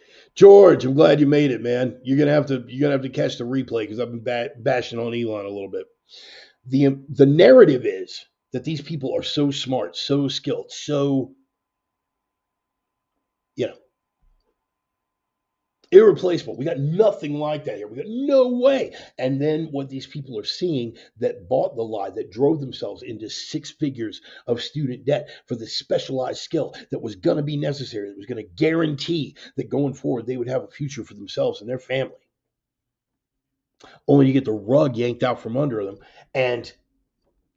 I'm glad you made it, man. You're gonna have to catch the replay because I've been bashing on Elon a little bit. The narrative is that these people are so smart, so skilled, so irreplaceable. We got nothing like that here. We got no way. And then what these people are seeing that bought the lie, that drove themselves into six figures of student debt for this specialized skill that was going to be necessary, that was going to guarantee that going forward they would have a future for themselves and their family. Only to get the rug yanked out from under them and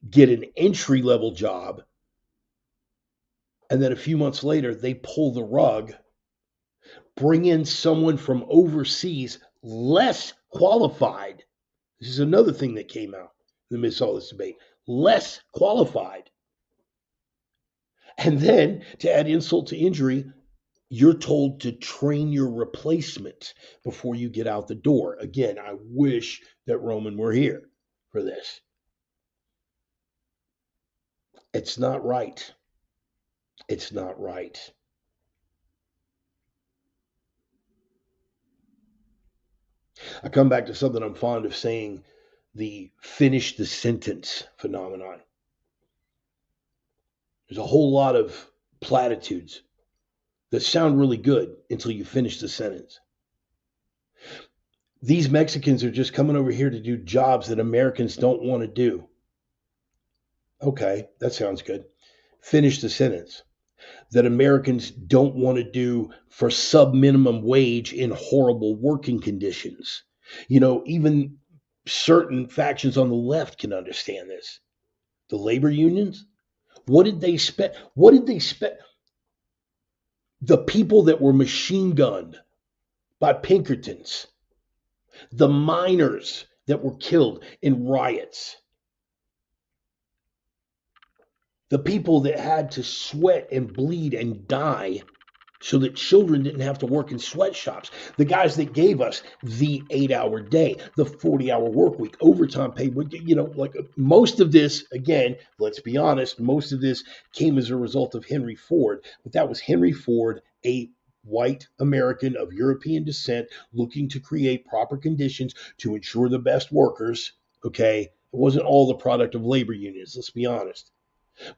get an entry-level job. And then a few months later, they pull the rug, bring in someone from overseas less qualified. This is another thing that came out in the midst of all this debate. Less qualified. And then, to add insult to injury, You're told to train your replacement before you get out the door. Again, I wish that Roman were here for this. It's not right. It's not right. I come back to something I'm fond of saying, the finish the sentence phenomenon. There's a whole lot of platitudes that sound really good until you finish the sentence. These Mexicans are just coming over here to do jobs that Americans don't want to do. Okay, that sounds good. Finish the sentence. That Americans don't want to do for sub minimum wage in horrible working conditions. Even certain factions on the left can understand this. The labor unions, what did they spend? What did they spend? The people that were machine gunned by Pinkertons, the miners that were killed in riots, the people that had to sweat and bleed and die so that children didn't have to work in sweatshops, the guys that gave us the 8-hour day, the 40-hour work week, overtime pay. Like most of this, again, let's be honest, most of this came as a result of Henry Ford, but that was Henry Ford, a white American of European descent, looking to create proper conditions to ensure the best workers. Okay, it wasn't all the product of labor unions, let's be honest.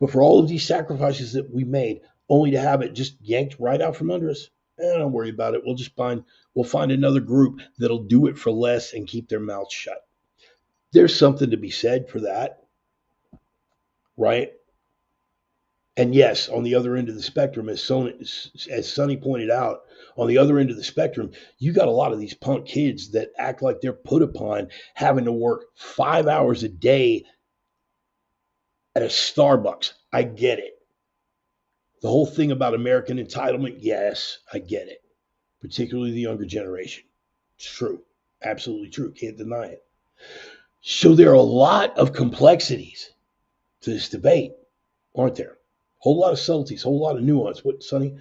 But for all of these sacrifices that we made, only to have it just yanked right out from under us, don't worry about it. We'll find another group that'll do it for less and keep their mouths shut. There's something to be said for that, right? And yes, on the other end of the spectrum, as Sonny pointed out, on the other end of the spectrum, you got a lot of these punk kids that act like they're put upon having to work 5 hours a day at a Starbucks. I get it. The whole thing about American entitlement, yes, I get it. Particularly the younger generation. It's true. Absolutely true. Can't deny it. So there are a lot of complexities to this debate, aren't there? Whole lot of subtleties, whole lot of nuance. What, Sonny?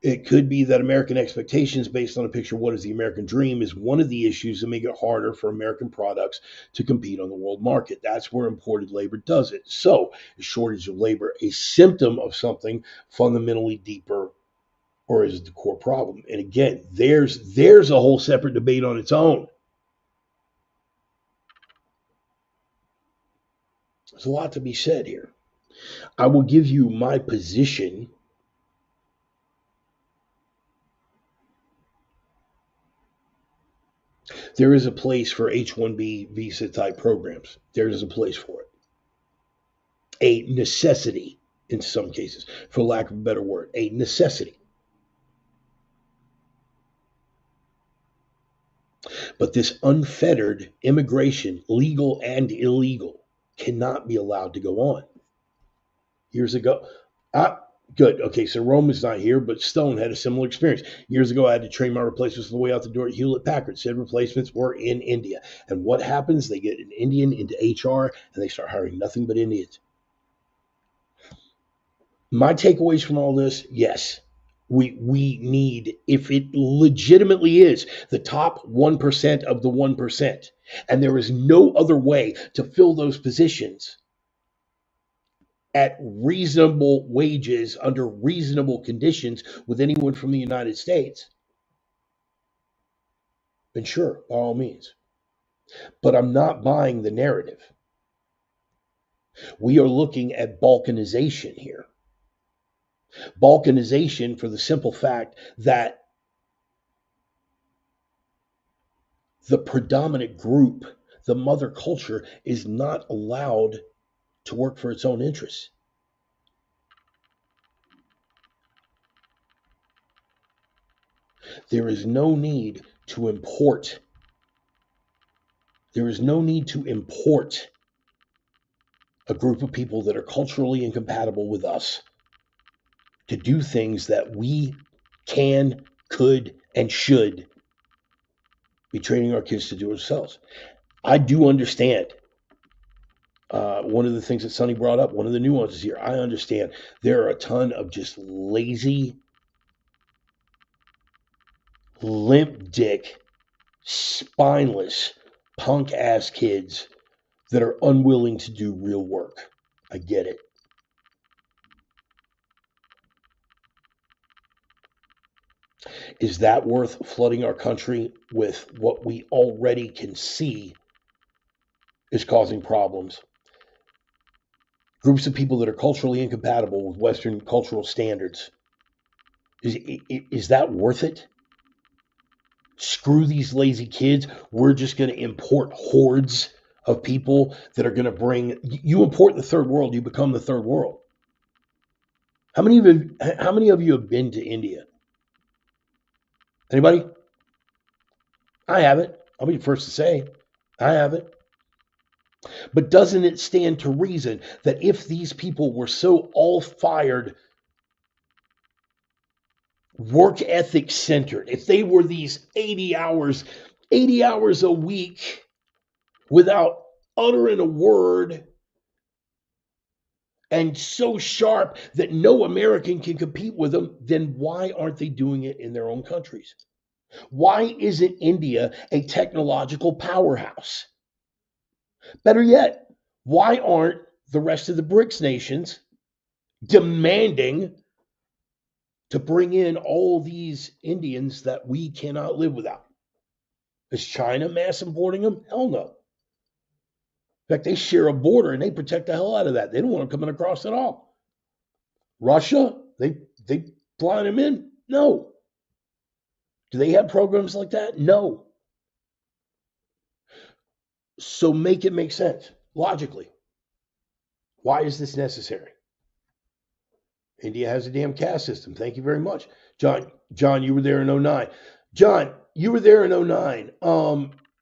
It could be that American expectations based on a picture of what is the American dream is one of the issues that make it harder for American products to compete on the world market. That's where imported labor does it. So, is shortage of labor a symptom of something fundamentally deeper, or is it the core problem? And again, there's a whole separate debate on its own. There's a lot to be said here. I will give you my position. There is a place for H-1B visa type programs. There is a place for it. A necessity in some cases, for lack of a better word, a necessity. But this unfettered immigration, legal and illegal, cannot be allowed to go on. Years ago, good. Okay, so Rome is not here, but Stone had a similar experience. Years ago, I had to train my replacements on the way out the door at Hewlett Packard. Said replacements were in India. And what happens? They get an Indian into HR and they start hiring nothing but Indians. My takeaways from all this, yes, we need, if it legitimately is the top 1% of the 1%, and there is no other way to fill those positions at reasonable wages under reasonable conditions with anyone from the United States, then sure, by all means. But I'm not buying the narrative. We are looking at balkanization here. Balkanization for the simple fact that the predominant group, the mother culture, is not allowed to work for its own interests. There is no need to import. There is no need to import a group of people that are culturally incompatible with us to do things that we can, could, and should be training our kids to do ourselves. I do understand. One of the things that Sonny brought up, one of the nuances here, I understand there are a ton of just lazy limp dick, spineless, punk ass kids that are unwilling to do real work. I get it. Is that worth flooding our country with what we already can see is causing problems? Groups of people that are culturally incompatible with Western cultural standards. Is that worth it? Screw these lazy kids. We're just going to import hordes of people that are going to bring. You import the third world, you become the third world. How many of you have been to India? Anybody? I haven't. I'll be the first to say I haven't. But doesn't it stand to reason that if these people were so all fired, work ethic centered, if they were these 80 hours a week without uttering a word and so sharp that no American can compete with them, then why aren't they doing it in their own countries? Why isn't India a technological powerhouse? Better yet, why aren't the rest of the BRICS nations demanding to bring in all these Indians that we cannot live without? Is China mass importing them? Hell no. In fact, they share a border and they protect the hell out of that. They don't want them coming across at all. Russia, they flying them in? No. Do they have programs like that? No. So make it make sense logically. Why is this necessary? India has a damn caste system. Thank you very much. John, you were there in 09. John, you were there in 09.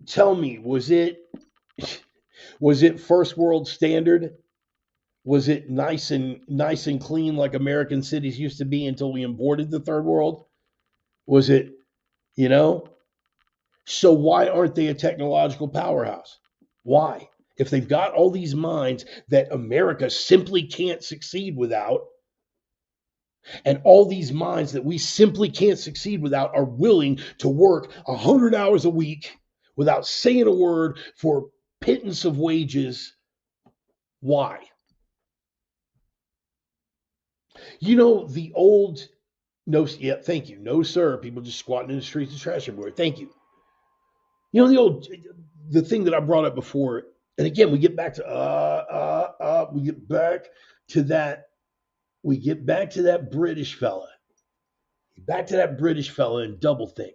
Tell me, was it first world standard? Was it nice and clean like American cities used to be until we imported the third world? Was it, you know? So why aren't they a technological powerhouse? Why? If they've got all these minds that America simply can't succeed without, and all these minds that we simply can't succeed without are willing to work 100 hours a week without saying a word for pittance of wages, why? You know, the old, no, yeah, thank you. No, sir. People just squatting in the streets and trash everywhere. Thank you. You know, the thing that I brought up before, and again, we get back to, we get back to that British fella. Back to that British fella and double think.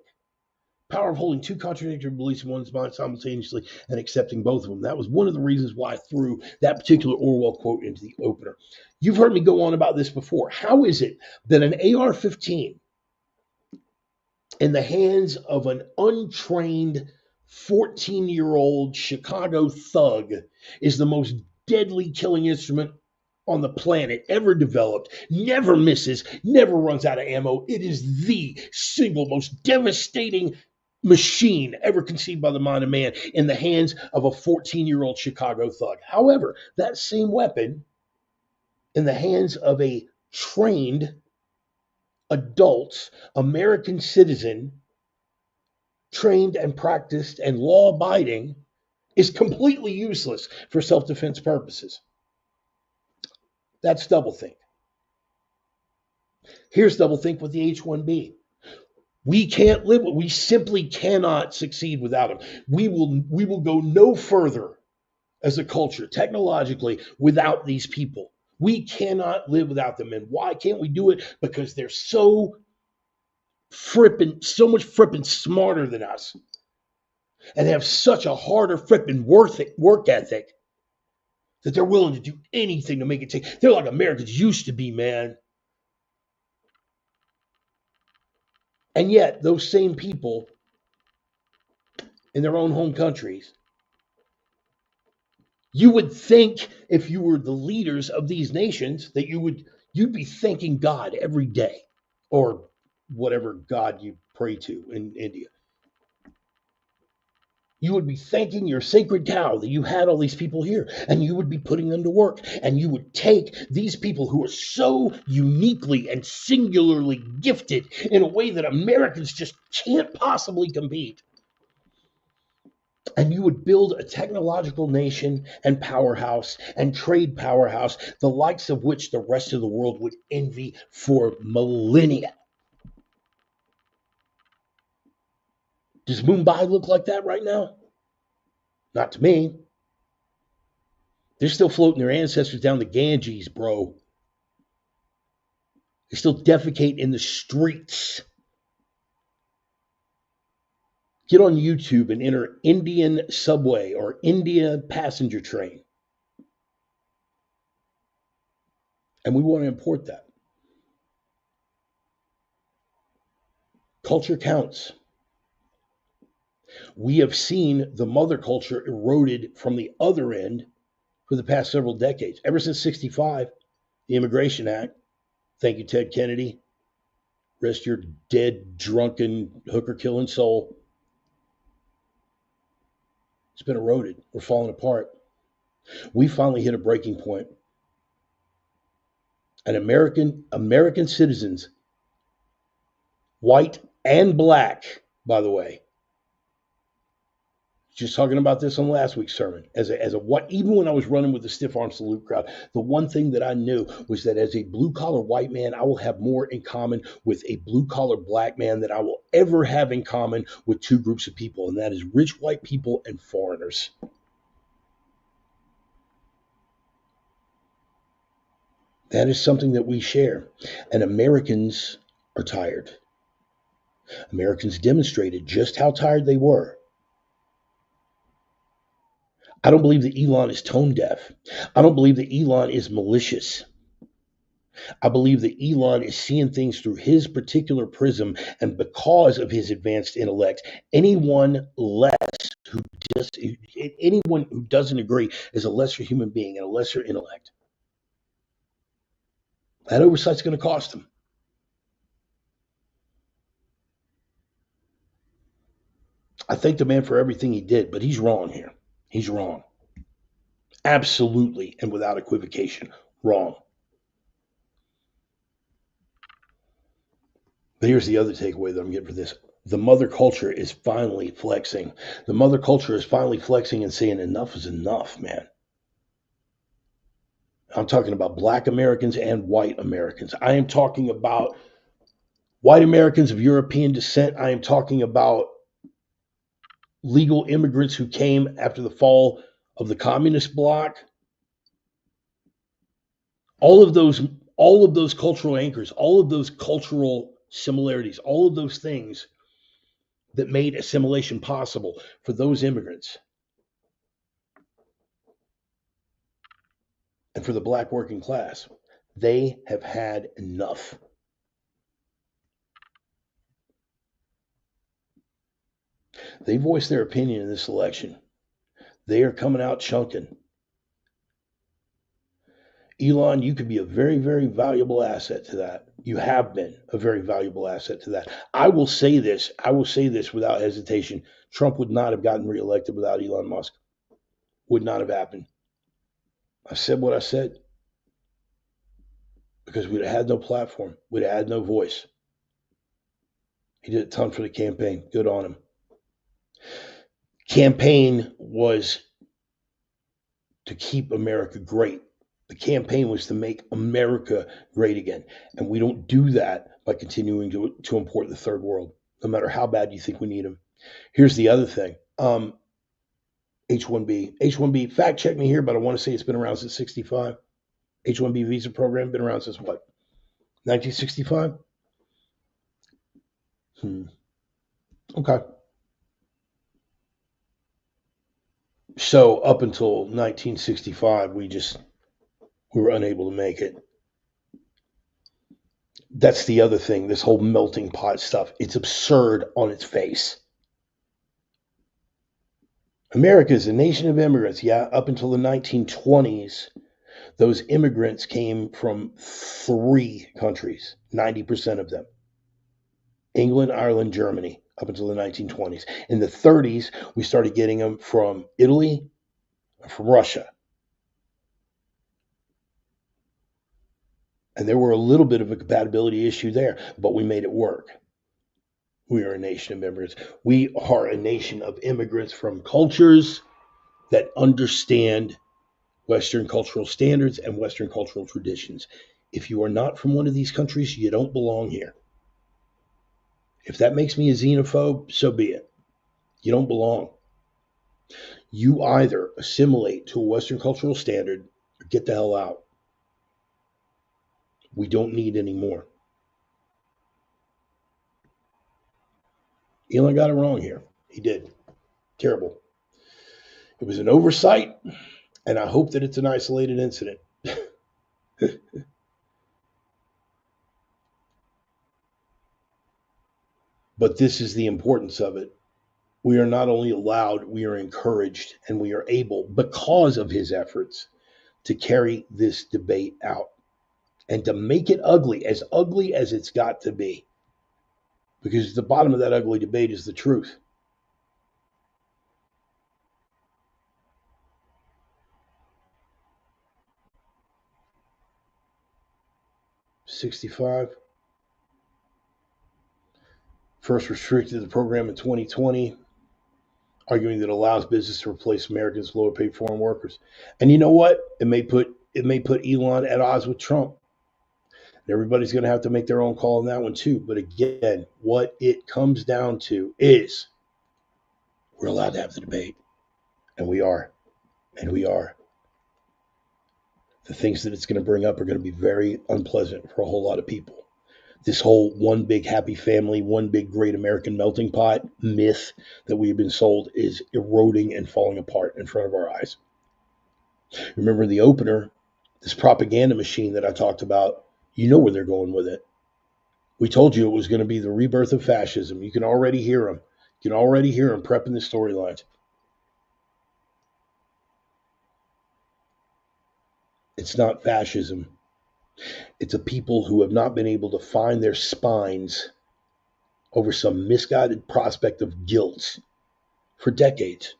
Power of holding two contradictory beliefs in one's mind simultaneously and accepting both of them. That was one of the reasons why I threw that particular Orwell quote into the opener. You've heard me go on about this before. How is it that an AR-15 in the hands of an untrained 14-year-old Chicago thug is the most deadly killing instrument on the planet ever developed, never misses, never runs out of ammo? It is the single most devastating machine ever conceived by the mind of man in the hands of a 14-year-old Chicago thug. However, that same weapon in the hands of a trained adult American citizen, trained and practiced and law abiding, is completely useless for self-defense purposes. That's doublethink. Here's doublethink with the H-1B. We simply cannot succeed without them. We will go no further as a culture, technologically, without these people. We cannot live without them. And why can't we do it? Because they're so much frippin' smarter than us and have such a harder frippin' work ethic that they're willing to do anything to make it take. They're like Americans used to be, man. And yet, those same people in their own home countries, you would think if you were the leaders of these nations that you'd be thanking God every day, or whatever God you pray to in India. You would be thanking your sacred cow that you had all these people here, and you would be putting them to work. And you would take these people who are so uniquely and singularly gifted in a way that Americans just can't possibly compete. And you would build a technological nation and powerhouse and trade powerhouse, the likes of which the rest of the world would envy for millennia. Does Mumbai look like that right now? Not to me. They're still floating their ancestors down the Ganges, bro. They still defecate in the streets. Get on YouTube and enter Indian subway or India passenger train. And we want to import that. Culture counts. We have seen the mother culture eroded from the other end for the past several decades. Ever since 65, the Immigration Act. Thank you, Ted Kennedy. Rest your dead, drunken, hooker-killing soul. It's been eroded. We're falling apart. We finally hit a breaking point. And American citizens, white and black, by the way, just talking about this on last week's sermon. Even when I was running with the stiff arm salute crowd, the one thing that I knew was that as a blue collar white man, I will have more in common with a blue collar black man than I will ever have in common with two groups of people, and that is rich white people and foreigners. That is something that we share, and Americans are tired. Americans demonstrated just how tired they were. I don't believe that Elon is tone deaf. I don't believe that Elon is malicious. I believe that Elon is seeing things through his particular prism, and because of his advanced intellect, anyone who doesn't agree is a lesser human being and a lesser intellect. That oversight's going to cost him. I thank the man for everything he did, but he's wrong here. He's wrong. Absolutely and without equivocation, wrong. But here's the other takeaway that I'm getting for this. The mother culture is finally flexing. The mother culture is finally flexing and saying enough is enough, man. I'm talking about black Americans and white Americans. I am talking about white Americans of European descent. I am talking about legal immigrants who came after the fall of the communist bloc. All of those cultural anchors, all of those cultural similarities, all of those things that made assimilation possible for those immigrants and for the black working class, they have had enough. They voiced their opinion in this election. They are coming out chunking. Elon, you could be a very, very valuable asset to that. You have been a very valuable asset to that. I will say this without hesitation. Trump would not have gotten reelected without Elon Musk. Would not have happened. I said what I said because we'd have had no platform. We'd have had no voice. He did a ton for the campaign. Good on him. Campaign was to keep America great. The campaign was to make America great again. And we don't do that by continuing to import the third world, no matter how bad you think we need them. Here's the other thing. H-1B, fact check me here, but I want to say it's been around since 65. H-1B visa program, been around since what? 1965? Okay. So up until 1965, we were unable to make it. That's the other thing, this whole melting pot stuff. It's absurd on its face. America is a nation of immigrants. Yeah, up until the 1920s, those immigrants came from 3 countries, 90% of them. England, Ireland, Germany. up until the 1920s. In the 30s, we started getting them from Italy, from Russia. And there were a little bit of a compatibility issue there, but we made it work. We are a nation of immigrants. We are a nation of immigrants from cultures that understand Western cultural standards and Western cultural traditions. If you are not from one of these countries, you don't belong here. If that makes me a xenophobe, so be it. You don't belong. You either assimilate to a Western cultural standard or get the hell out. We don't need any more. Elon got it wrong here. He did. Terrible. It was an oversight, and I hope that it's an isolated incident. But this is the importance of it. We are not only allowed, we are encouraged, and we are able, because of his efforts, to carry this debate out and to make it ugly as it's got to be. Because the bottom of that ugly debate is the truth. $65. First restricted the program in 2020, arguing that it allows business to replace Americans' lower paid foreign workers. And you know what? It may put Elon at odds with Trump. Everybody's going to have to make their own call on that one too. But again, what it comes down to is we're allowed to have the debate. And we are. And we are. The things that it's going to bring up are going to be very unpleasant for a whole lot of people. This whole one big happy family, one big great American melting pot myth that we've been sold is eroding and falling apart in front of our eyes. Remember the opener, this propaganda machine that I talked about, you know where they're going with it. We told you it was going to be the rebirth of fascism. You can already hear them. You can already hear them prepping the storylines. It's not fascism. It's a people who have not been able to find their spines over some misguided prospect of guilt for decades.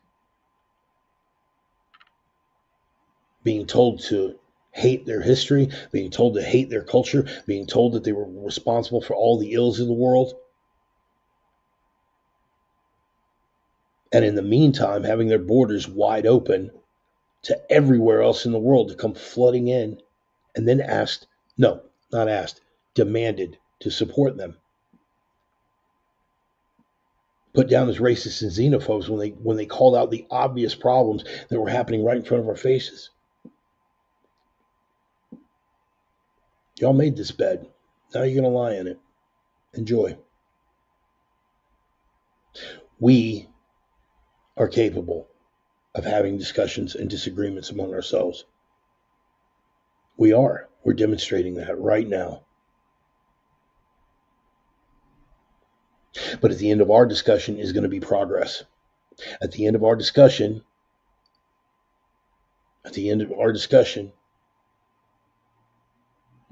Being told to hate their history, being told to hate their culture, being told that they were responsible for all the ills of the world. And in the meantime, having their borders wide open to everywhere else in the world to come flooding in, and then demanded to support them. Put down as racists and xenophobes when they called out the obvious problems that were happening right in front of our faces. Y'all made this bed. Now you're going to lie in it. Enjoy. We are capable of having discussions and disagreements among ourselves. We are. We're demonstrating that right now. But at the end of our discussion is going to be progress. At the end of our discussion,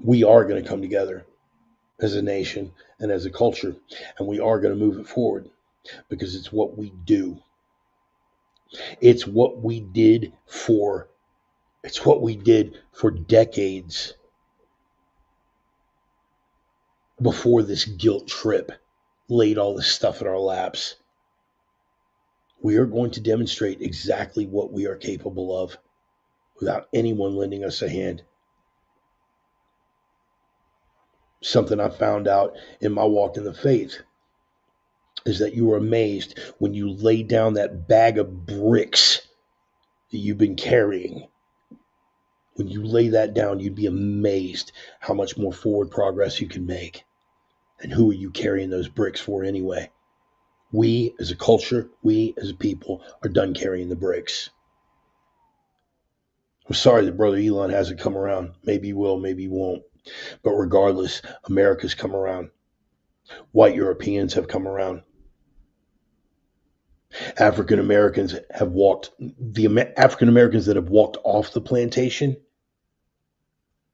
we are going to come together as a nation and as a culture, and we are going to move it forward because it's what we do. It's what we did for decades before this guilt trip laid all this stuff in our laps. We are going to demonstrate exactly what we are capable of without anyone lending us a hand. Something I found out in my walk in the faith is that you are amazed when you lay down that bag of bricks that you've been carrying. When you lay that down, you'd be amazed how much more forward progress you can make. And who are you carrying those bricks for anyway? We as a culture, we as a people are done carrying the bricks. I'm sorry that Brother Elon hasn't come around. Maybe he will, maybe he won't. But regardless, America's come around. White Europeans have come around. African Americans that have walked off the plantation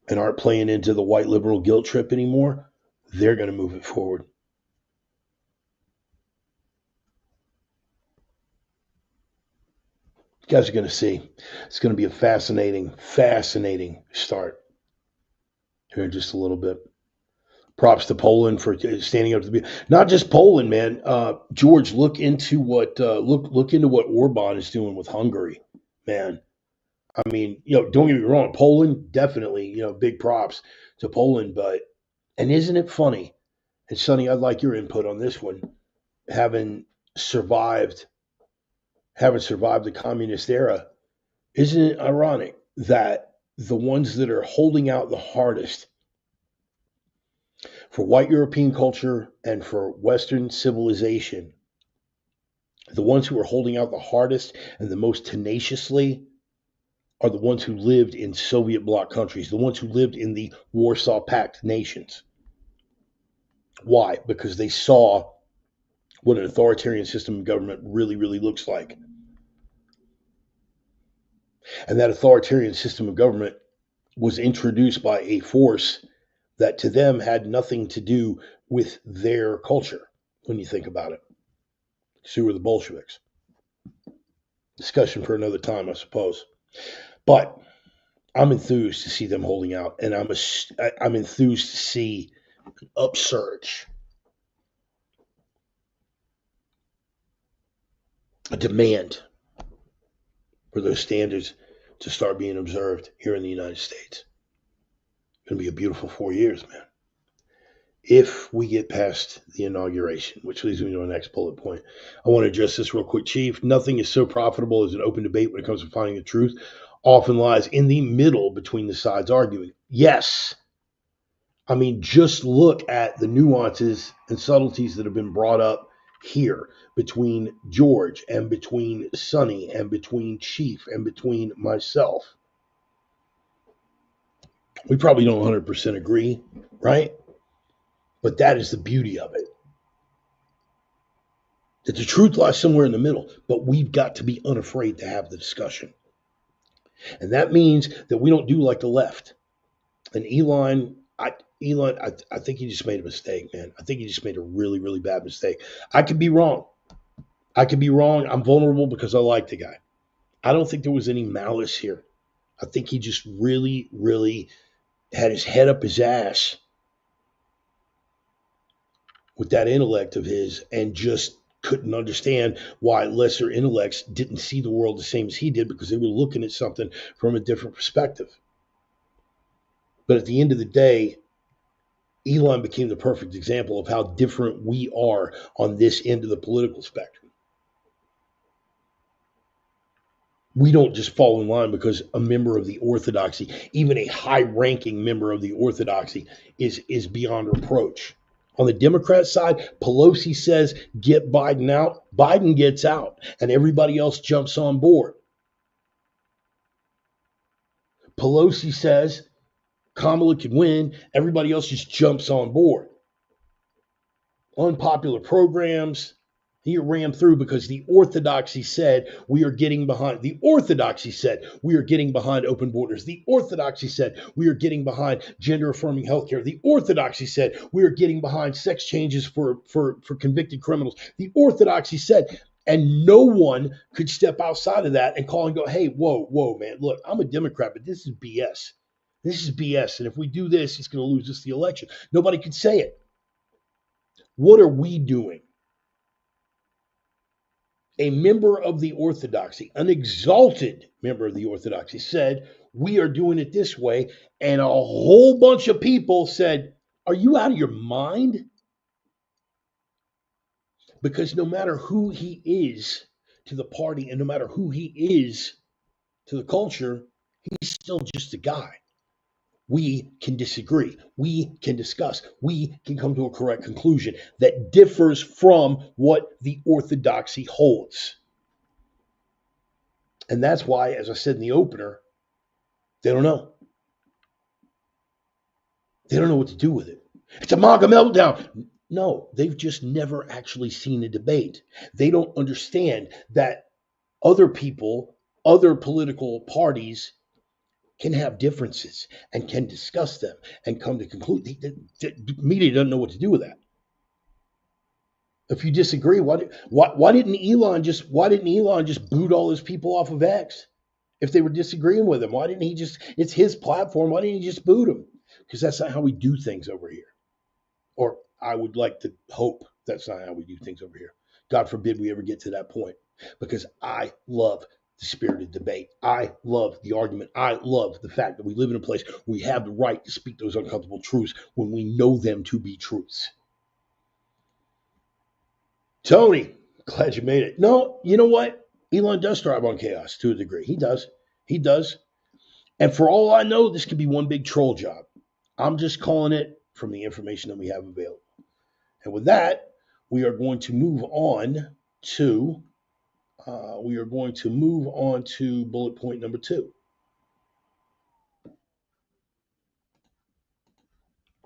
and aren't playing into the white liberal guilt trip anymore, they're going to move it forward. Guys are going to see. It's going to be a fascinating start here in just a little bit. Props to Poland for standing up to the. Not just Poland, man. George, look into what Orban is doing with Hungary, man. I mean, don't get me wrong. Poland, definitely, big props to Poland. And isn't it funny? And Sonny, I'd like your input on this one. Having survived the communist era, isn't it ironic that the ones that are holding out the hardest for white European culture and for Western civilization, the ones who are holding out the hardest and the most tenaciously are the ones who lived in Soviet bloc countries, the ones who lived in the Warsaw Pact nations. Why? Because they saw what an authoritarian system of government really, really looks like. And that authoritarian system of government was introduced by a force that to them had nothing to do with their culture, when you think about it. So were the Bolsheviks. Discussion for another time, I suppose. But I'm enthused to see them holding out, and I'm enthused to see an upsurge, a demand for those standards to start being observed here in the United States. It's going to be a beautiful 4 years, man. If we get past the inauguration, which leads me to the next bullet point, I want to address this real quick, Chief. Nothing is so profitable as an open debate when it comes to finding the truth. Often lies in the middle between the sides arguing. Yes. I mean, just look at the nuances and subtleties that have been brought up here between George and between Sonny and between Chief and between myself. We probably don't 100% agree, right? But that is the beauty of it. That the truth lies somewhere in the middle, but we've got to be unafraid to have the discussion. And that means that we don't do like the left. And Elon, I think he just made a mistake, man. I think he just made a really, really bad mistake. I could be wrong. I'm vulnerable because I like the guy. I don't think there was any malice here. I think he just really, really had his head up his ass with that intellect of his and just couldn't understand why lesser intellects didn't see the world the same as he did because they were looking at something from a different perspective. But at the end of the day, Elon became the perfect example of how different we are on this end of the political spectrum. We don't just fall in line because a member of the orthodoxy, even a high-ranking member of the orthodoxy, is beyond reproach. On the Democrat side, Pelosi says, get Biden out. Biden gets out, and everybody else jumps on board. Pelosi says Kamala could win. Everybody else just jumps on board. Unpopular programs, he ran through because the orthodoxy said we are getting behind. The orthodoxy said we are getting behind open borders. The orthodoxy said we are getting behind gender-affirming healthcare. The orthodoxy said we are getting behind sex changes for convicted criminals. The orthodoxy said, and no one could step outside of that and call and go, hey, whoa, man, look, I'm a Democrat, but this is BS. This is BS, and if we do this, it's going to lose us the election. Nobody could say it. What are we doing? A member of the orthodoxy, an exalted member of the orthodoxy, said, we are doing it this way. And a whole bunch of people said, are you out of your mind? Because no matter who he is to the party and no matter who he is to the culture, he's still just a guy. We can disagree. We can discuss. We can come to a correct conclusion that differs from what the orthodoxy holds. And that's why, as I said in the opener, they don't know. They don't know what to do with it. It's a MAGA meltdown. No, they've just never actually seen a debate. They don't understand that other people, other political parties can have differences and can discuss them and come to conclude. The media doesn't know what to do with that. If you disagree, why didn't Elon just boot all his people off of X? If they were disagreeing with him, why didn't he just? It's his platform. Why didn't he just boot him? Because that's not how we do things over here. Or I would like to hope that's not how we do things over here. God forbid we ever get to that point. Because I love the spirited debate. I love the argument. I love the fact that we live in a place where we have the right to speak those uncomfortable truths when we know them to be truths. Tony, glad you made it. No, you know what? Elon does thrive on chaos to a degree. He does. He does. And for all I know, this could be one big troll job. I'm just calling it from the information that we have available. And with that, we are going to move on to bullet point number 2,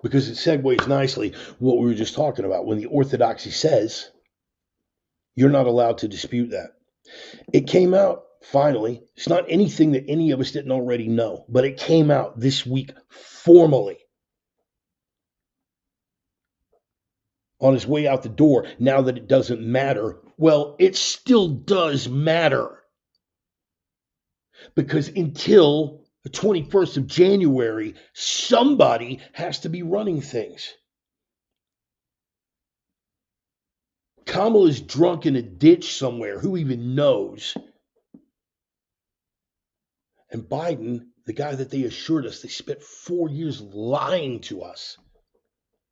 because it segues nicely what we were just talking about. When the orthodoxy says you're not allowed to dispute that, it came out finally. It's not anything that any of us didn't already know, but it came out this week formally on his way out the door. Now that it doesn't matter, well, it still does matter, because until the 21st of January, somebody has to be running things. Kamala's drunk in a ditch somewhere. Who even knows? And Biden, the guy that they assured us they spent 4 years lying to us,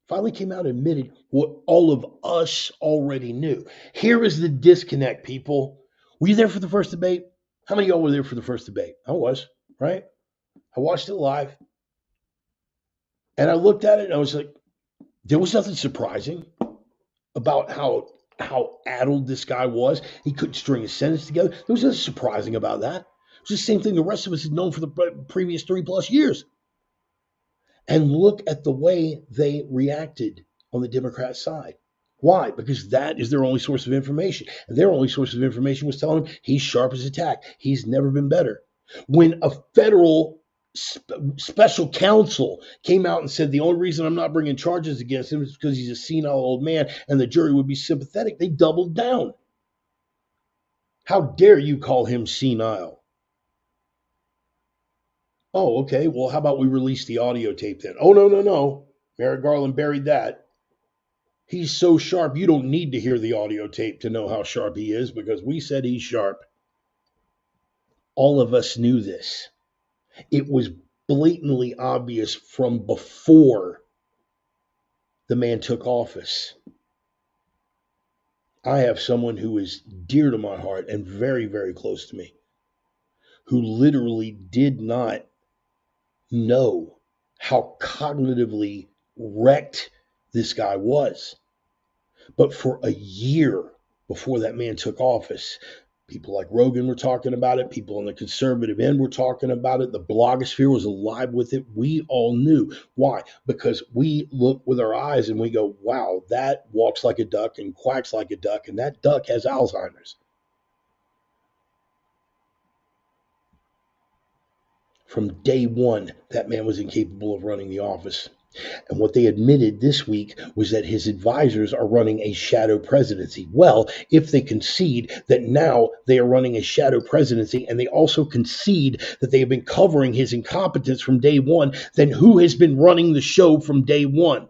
finally came out and admitted what all of us already knew. Here is the disconnect, people. Were you there for the first debate? How many of y'all were there for the first debate? I was, right? I watched it live. And I looked at it and I was like, there was nothing surprising about how addled this guy was. He couldn't string a sentence together. There was nothing surprising about that. It was the same thing the rest of us had known for the previous 3+ years. And look at the way they reacted on the Democrat side. Why? Because that is their only source of information. And their only source of information was telling them he's sharp as a tack. He's never been better. When a federal special counsel came out and said the only reason I'm not bringing charges against him is because he's a senile old man and the jury would be sympathetic, they doubled down. How dare you call him senile? Oh, okay. Well, how about we release the audio tape then? Oh, no. Merrick Garland buried that. He's so sharp, you don't need to hear the audio tape to know how sharp he is, because we said he's sharp. All of us knew this. It was blatantly obvious from before the man took office. I have someone who is dear to my heart and very, very close to me, who literally did not know how cognitively wrecked this guy was. But for a year before that man took office, people like Rogan were talking about it. People on the conservative end were talking about it. The blogosphere was alive with it. We all knew. Why? Because we look with our eyes and we go, wow, that walks like a duck and quacks like a duck, and that duck has Alzheimer's. From day one, that man was incapable of running the office. And what they admitted this week was that his advisors are running a shadow presidency. Well, if they concede that now they are running a shadow presidency, and they also concede that they have been covering his incompetence from day one, then who has been running the show from day one?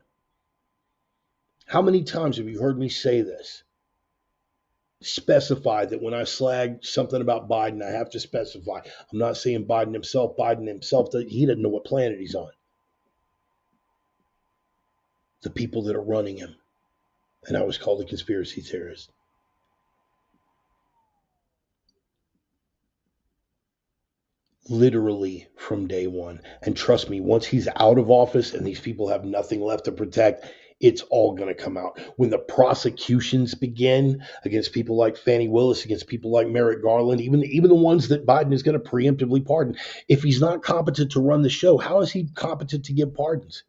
How many times have you heard me say this? Specify that when I slag something about Biden, I have to specify. I'm not saying Biden himself, he doesn't know what planet he's on. The people that are running him. And I was called a conspiracy theorist. Literally from day one. And trust me, once he's out of office and these people have nothing left to protect, it's all going to come out. When the prosecutions begin against people like Fani Willis, against people like Merrick Garland, even the ones that Biden is going to preemptively pardon, if he's not competent to run the show, how is he competent to give pardons?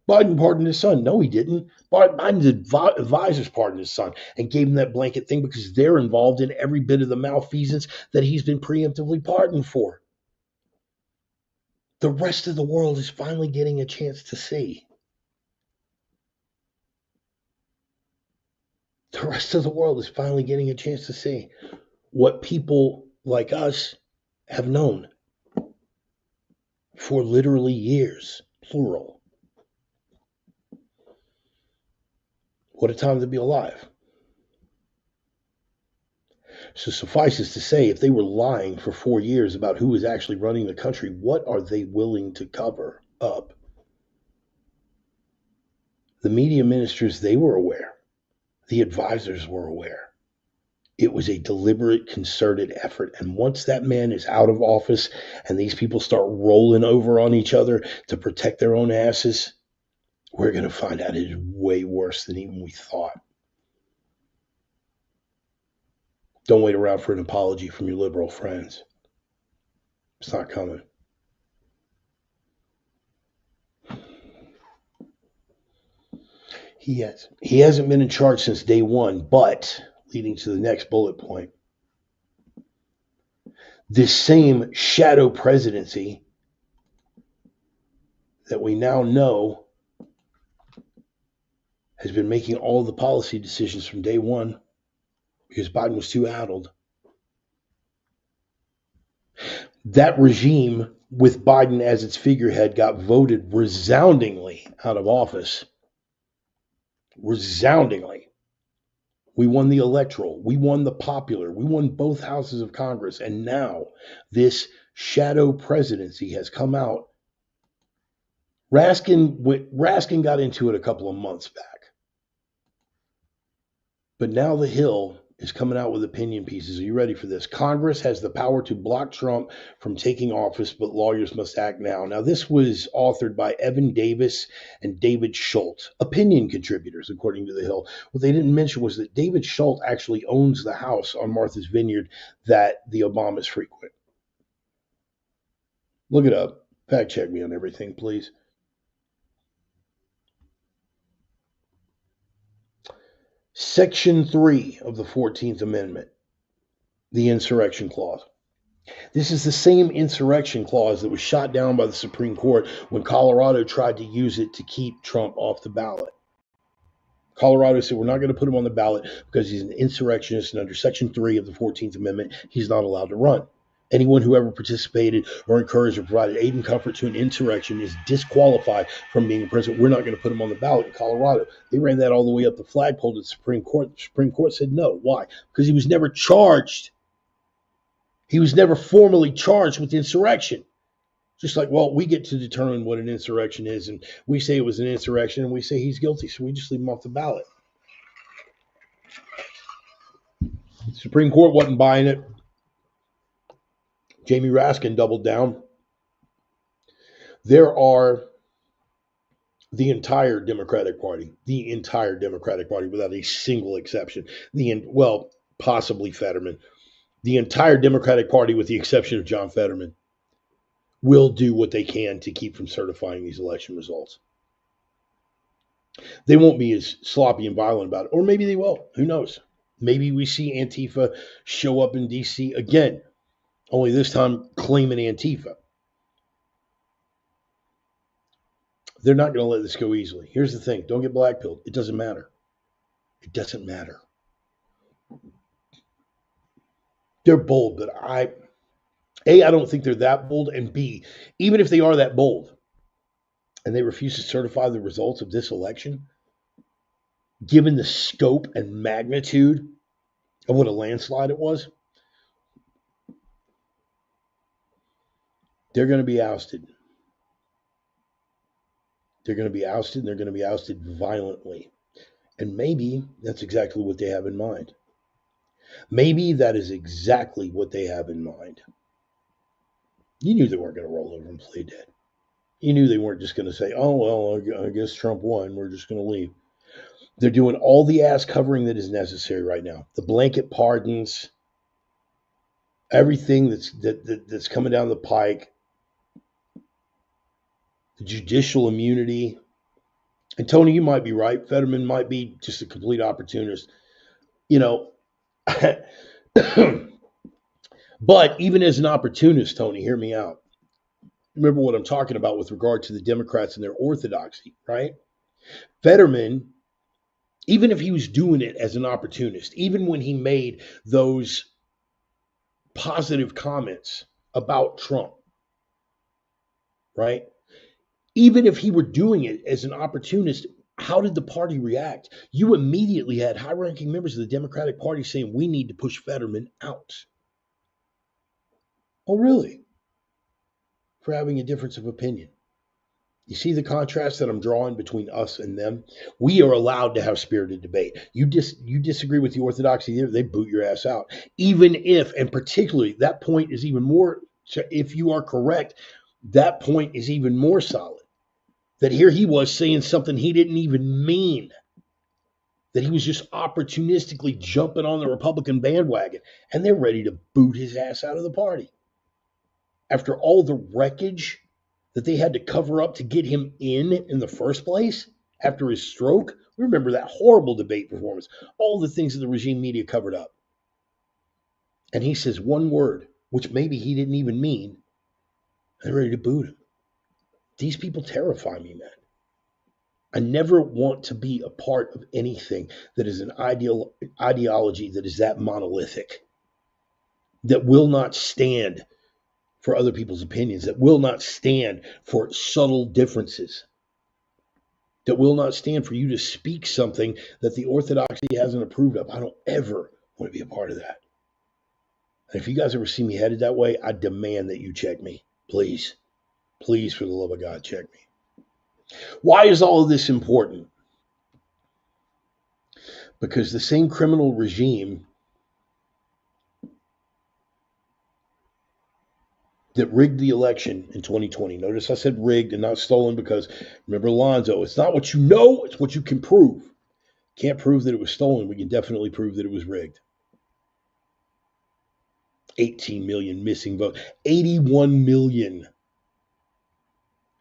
Biden pardoned his son. No, he didn't. Biden's advisors pardoned his son and gave him that blanket thing because they're involved in every bit of the malfeasance that he's been preemptively pardoned for. The rest of the world is finally getting a chance to see. The rest of the world is finally getting a chance to see what people like us have known for literally years, plural. What a time to be alive. So suffices to say, if they were lying for 4 years about who is actually running the country, what are they willing to cover up? The media ministers, they were aware. The advisors were aware. It was a deliberate, concerted effort. And once that man is out of office and these people start rolling over on each other to protect their own asses, we're going to find out it is way worse than even we thought. Don't wait around for an apology from your liberal friends. It's not coming. He hasn't been in charge since day one, but leading to the next bullet point. This same shadow presidency that we now know has been making all the policy decisions from day one because Biden was too addled. That regime with Biden as its figurehead got voted resoundingly out of office. Resoundingly. We won the electoral. We won the popular. We won both houses of Congress. And now this shadow presidency has come out. Raskin got into it a couple of months back. But now the Hill is coming out with opinion pieces. Are you ready for this? Congress has the power to block Trump from taking office, but lawyers must act now. Now, this was authored by Evan Davis and David Schultz, opinion contributors, according to the Hill. What they didn't mention was that David Schultz actually owns the house on Martha's Vineyard that the Obamas frequent. Look it up. Fact check me on everything, please. Section 3 of the 14th Amendment, the insurrection clause. This is the same insurrection clause that was shot down by the Supreme Court when Colorado tried to use it to keep Trump off the ballot. Colorado said, we're not going to put him on the ballot because he's an insurrectionist, and under Section 3 of the 14th Amendment, he's not allowed to run. Anyone who ever participated or encouraged or provided aid and comfort to an insurrection is disqualified from being president. We're not going to put him on the ballot in Colorado. They ran that all the way up the flagpole to the Supreme Court. The Supreme Court said no. Why? Because he was never charged. He was never formally charged with insurrection. Just like, well, we get to determine what an insurrection is, and we say it was an insurrection, and we say he's guilty, so we just leave him off the ballot. The Supreme Court wasn't buying it. Jamie Raskin doubled down. There are the entire Democratic Party without a single exception. Possibly Fetterman. The entire Democratic Party, with the exception of John Fetterman, will do what they can to keep from certifying these election results. They won't be as sloppy and violent about it, or maybe they will. Who knows? Maybe we see Antifa show up in D.C. again. Only this time claiming Antifa. They're not going to let this go easily. Here's the thing. Don't get blackpilled. It doesn't matter. It doesn't matter. They're bold, but I don't think they're that bold. And B, even if they are that bold and they refuse to certify the results of this election, given the scope and magnitude of what a landslide it was, they're going to be ousted. They're going to be ousted, and they're going to be ousted violently. And maybe that's exactly what they have in mind. Maybe that is exactly what they have in mind. You knew they weren't going to roll over and play dead. You knew they weren't just going to say, oh, well, I guess Trump won. We're just going to leave. They're doing all the ass covering that is necessary right now. The blanket pardons, everything that's coming down the pike, the judicial immunity. And Tony, you might be right. Fetterman might be just a complete opportunist. But even as an opportunist, Tony, hear me out. Remember what I'm talking about with regard to the Democrats and their orthodoxy, right? Fetterman Even if he was doing it as an opportunist, even when he made those positive comments about Trump, right? Even if he were doing it as an opportunist, how did the party react? You immediately had high ranking members of the Democratic Party saying, we need to push Fetterman out. Oh, really? For having a difference of opinion. You see the contrast that I'm drawing between us and them? We are allowed to have spirited debate. You disagree with the orthodoxy, they boot your ass out. Even if, and particularly, that point is even more, if you are correct, that point is even more solid. That here he was saying something he didn't even mean. That he was just opportunistically jumping on the Republican bandwagon, and they're ready to boot his ass out of the party. After all the wreckage that they had to cover up to get him in the first place after his stroke. Remember that horrible debate performance, all the things that the regime media covered up. And he says one word, which maybe he didn't even mean, and they're ready to boot him. These people terrify me, man. I never want to be a part of anything that is an ideology that is that monolithic, that will not stand for other people's opinions, that will not stand for subtle differences, that will not stand for you to speak something that the orthodoxy hasn't approved of. I don't ever want to be a part of that. And if you guys ever see me headed that way, I demand that you check me. Please, please, for the love of God, check me. Why is all of this important? Because the same criminal regime that rigged the election in 2020. Notice I said rigged and not stolen, because remember Alonzo, it's not what you know, it's what you can prove. Can't prove that it was stolen. We can definitely prove that it was rigged. 18 million missing votes, 81 million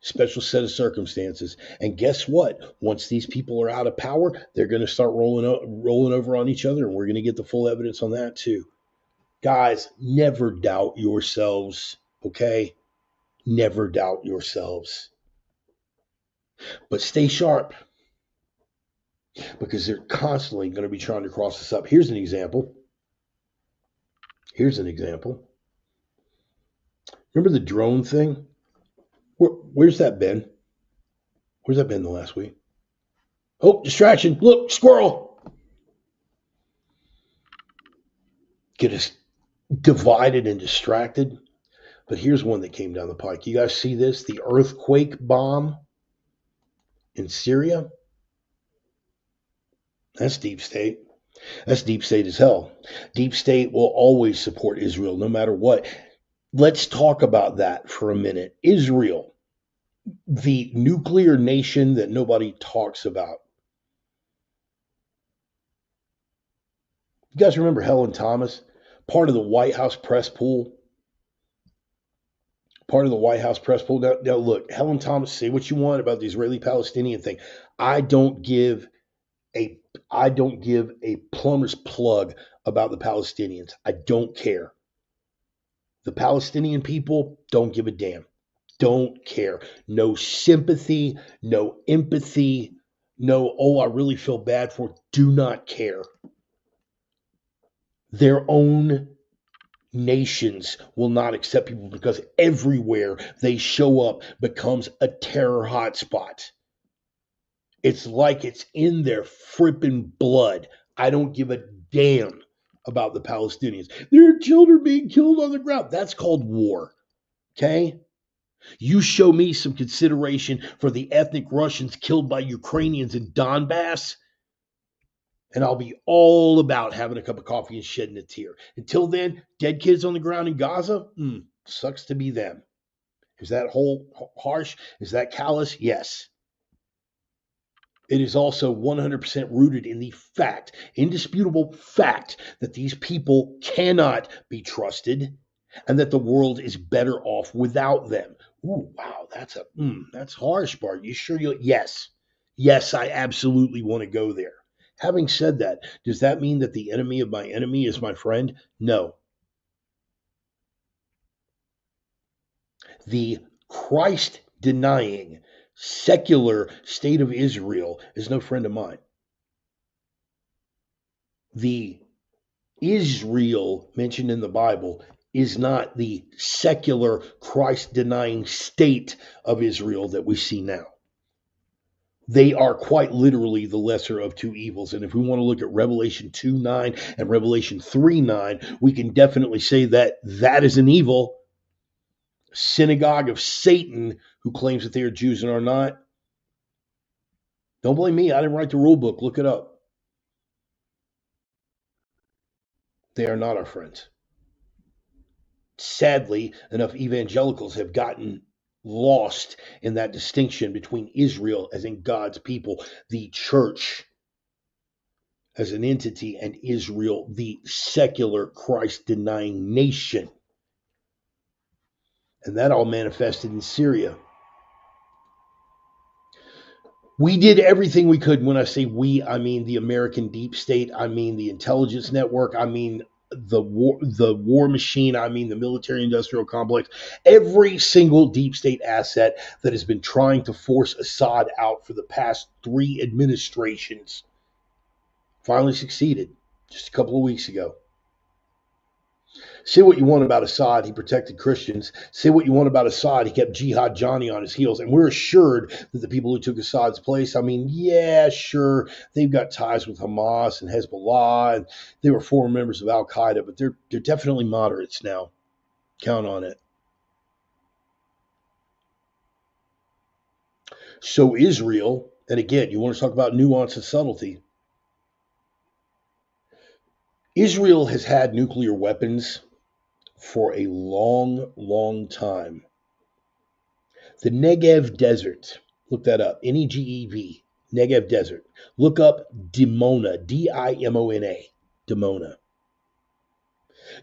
special set of circumstances. And guess what? Once these people are out of power, they're going to start rolling over on each other, and we're going to get the full evidence on that too. Guys, never doubt yourselves, okay? Never doubt yourselves. But stay sharp, because they're constantly going to be trying to cross us up. Here's an example. Remember the drone thing? Where's that been? Where's that been the last week? Oh, distraction. Look, squirrel. Get us divided and distracted. But here's one that came down the pike. You guys see this? The earthquake bomb in Syria? That's deep state. That's deep state as hell. Deep state will always support Israel no matter what. Let's talk about that for a minute. Israel, the nuclear nation that nobody talks about. You guys remember Helen Thomas, part of the White House press pool? Now look, Helen Thomas, say what you want about the Israeli-Palestinian thing. I don't give a plumber's plug about the Palestinians. I don't care. The Palestinian people don't give a damn. Don't care. No sympathy, no empathy, no, oh, I really feel bad for. Do not care. Their own nations will not accept people, because everywhere they show up becomes a terror hotspot. It's like it's in their frippin' blood. I don't give a damn about the Palestinians. There are children being killed on the ground. That's called war. Okay? You show me some consideration for the ethnic Russians killed by Ukrainians in Donbass, and I'll be all about having a cup of coffee and shedding a tear. Until then, dead kids on the ground in Gaza? Sucks to be them. Is that harsh? Is that callous? Yes. It is also 100% rooted in the fact, indisputable fact, that these people cannot be trusted, and that the world is better off without them. Ooh, wow, that's harsh, Bart. You sure you? Yes, I absolutely want to go there. Having said that, does that mean that the enemy of my enemy is my friend? No. The Christ-denying, secular state of Israel is no friend of mine. The Israel mentioned in the Bible is not the secular Christ denying state of Israel that we see now. They are quite literally the lesser of two evils. And if we want to look at Revelation 2:9 and Revelation 3:9, we can definitely say that that is an evil synagogue of Satan who claims that they are Jews and are not. Don't blame me. I didn't write the rule book. Look it up. They are not our friends. Sadly, enough evangelicals have gotten lost in that distinction between Israel, as in God's people, the church as an entity, and Israel, the secular Christ denying nation. And that all manifested in Syria. We did everything we could. When I say we, I mean the American deep state, I mean the intelligence network, I mean the war machine, I mean the military industrial complex, every single deep state asset that has been trying to force Assad out for the past 3 administrations finally succeeded just a couple of weeks ago. Say what you want about Assad, he protected Christians. Say what you want about Assad, he kept Jihad Johnny on his heels. And we're assured that the people who took Assad's place, I mean, yeah, sure, they've got ties with Hamas and Hezbollah, and they were former members of Al Qaeda, but they're definitely moderates now. Count on it. So Israel, and again, you want to talk about nuance and subtlety. Israel has had nuclear weapons for a long, long time. The Negev Desert, look that up, Negev, Negev Desert. Look up Dimona, Dimona, Dimona.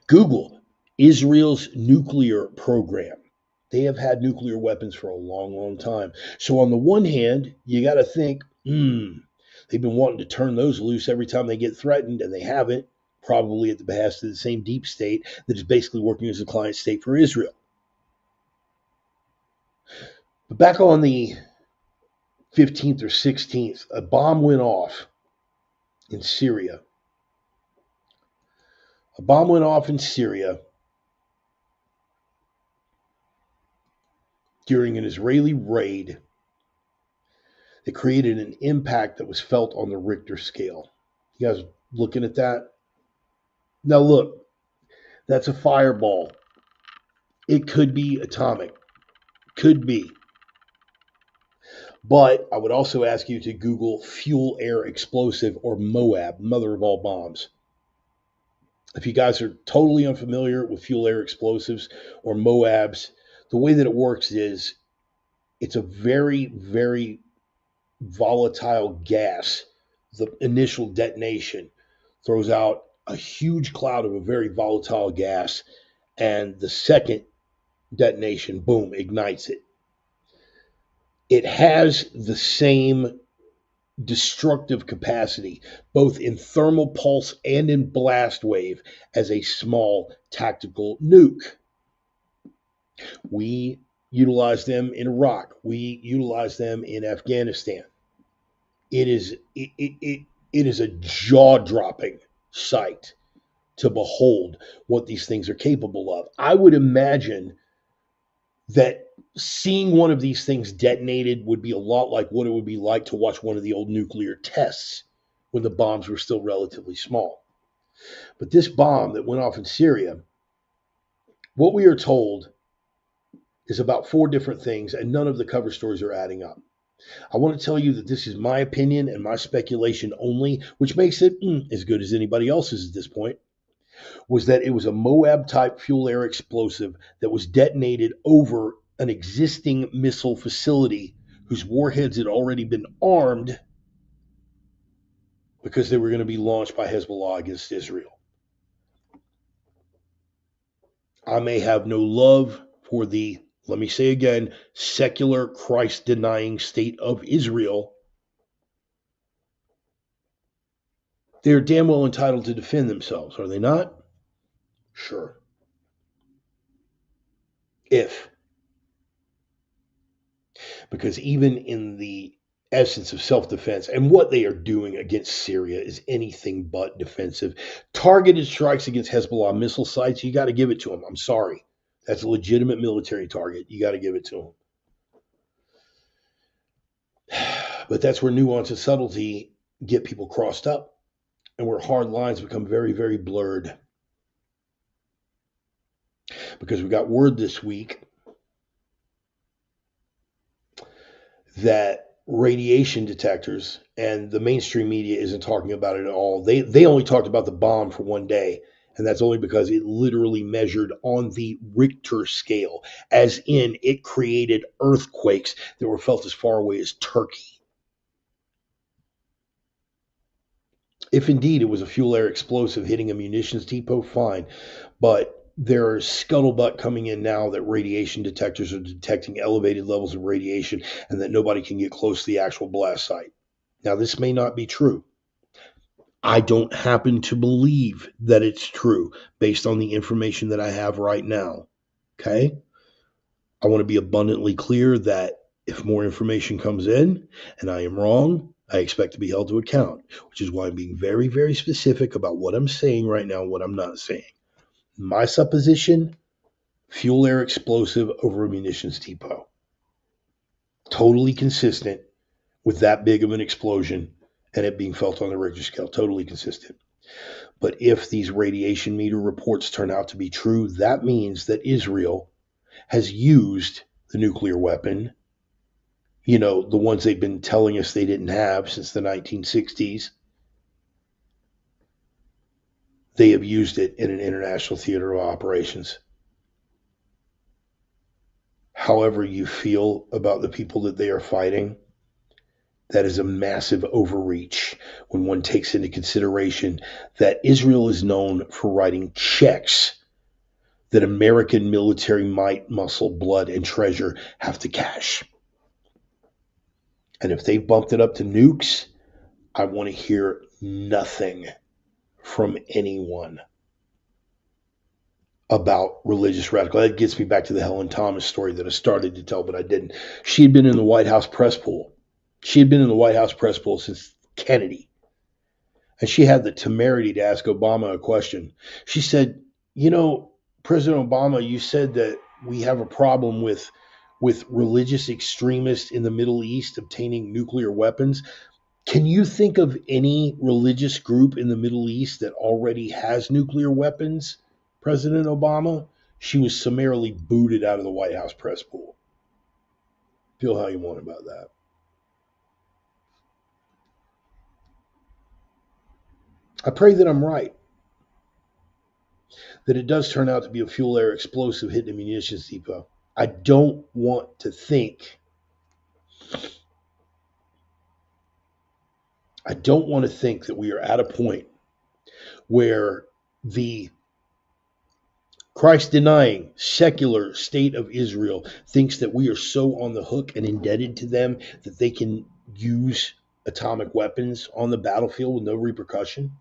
Google Israel's nuclear program. They have had nuclear weapons for a long, long time. So on the one hand, you got to think, they've been wanting to turn those loose every time they get threatened, and they haven't, probably at the behest of the same deep state that is basically working as a client state for Israel. But back on the 15th or 16th, a bomb went off in Syria. A bomb went off in Syria during an Israeli raid that created an impact that was felt on the Richter scale. You guys looking at that? Now look, that's a fireball. It could be atomic. Could be. But I would also ask you to Google fuel air explosive, or MOAB, mother of all bombs. If you guys are totally unfamiliar with fuel air explosives or MOABs, the way that it works is it's a very, very volatile gas. The initial detonation throws out a huge cloud of a very volatile gas, and the second detonation, boom, ignites it. It has the same destructive capacity, both in thermal pulse and in blast wave, as a small tactical nuke. We utilize them in Iraq. We utilize them in Afghanistan. It is a jaw-dropping sight to behold what these things are capable of. I would imagine that seeing one of these things detonated would be a lot like what it would be like to watch one of the old nuclear tests when the bombs were still relatively small. But this bomb that went off in Syria, what we are told is about 4 different things, and none of the cover stories are adding up. I want to tell you that this is my opinion and my speculation only, which makes it as good as anybody else's at this point, was that it was a MOAB-type fuel air explosive that was detonated over an existing missile facility whose warheads had already been armed because they were going to be launched by Hezbollah against Israel. I may have no love for the, let me say again, secular Christ-denying state of Israel. They're damn well entitled to defend themselves, are they not? Sure. Because even in the essence of self-defense. And what they are doing against Syria is anything but defensive. Targeted strikes against Hezbollah missile sites, you got to give it to them. I'm sorry. That's a legitimate military target. You got to give it to them. But that's where nuance and subtlety get people crossed up and where hard lines become very, very blurred. Because we got word this week that radiation detectors, and the mainstream media isn't talking about it at all. They only talked about the bomb for one day, and that's only because it literally measured on the Richter scale, as in it created earthquakes that were felt as far away as Turkey. If indeed it was a fuel air explosive hitting a munitions depot, fine. But there's scuttlebutt coming in now that radiation detectors are detecting elevated levels of radiation and that nobody can get close to the actual blast site. Now, this may not be true. I don't happen to believe that it's true based on the information that I have right now. Okay? I want to be abundantly clear that if more information comes in and I am wrong, I expect to be held to account, which is why I'm being very, very specific about what I'm saying right now and what I'm not saying. My supposition, fuel air explosive over a munitions depot. Totally consistent with that big of an explosion and it being felt on the Richter scale. Totally consistent. But if these radiation meter reports turn out to be true, that means that Israel has used the nuclear weapon, the ones they've been telling us they didn't have since the 1960s. They have used it in an international theater of operations. However you feel about the people that they are fighting, that is a massive overreach when one takes into consideration that Israel is known for writing checks that American military might, muscle, blood, and treasure have to cash. And if they bumped it up to nukes, I want to hear nothing from anyone about religious radical. That gets me back to the Helen Thomas story that I started to tell, but I didn't. She had been in the White House press pool. She had been in the White House press pool since Kennedy. And she had the temerity to ask Obama a question. She said, President Obama, you said that we have a problem with religious extremists in the Middle East obtaining nuclear weapons. Can you think of any religious group in the Middle East that already has nuclear weapons, President Obama? She was summarily booted out of the White House press pool. Feel how you want about that. I pray that I'm right, that it does turn out to be a fuel air explosive hitting a munitions depot. I don't want to think that we are at a point where the Christ-denying secular state of Israel thinks that we are so on the hook and indebted to them that they can use atomic weapons on the battlefield with no repercussion.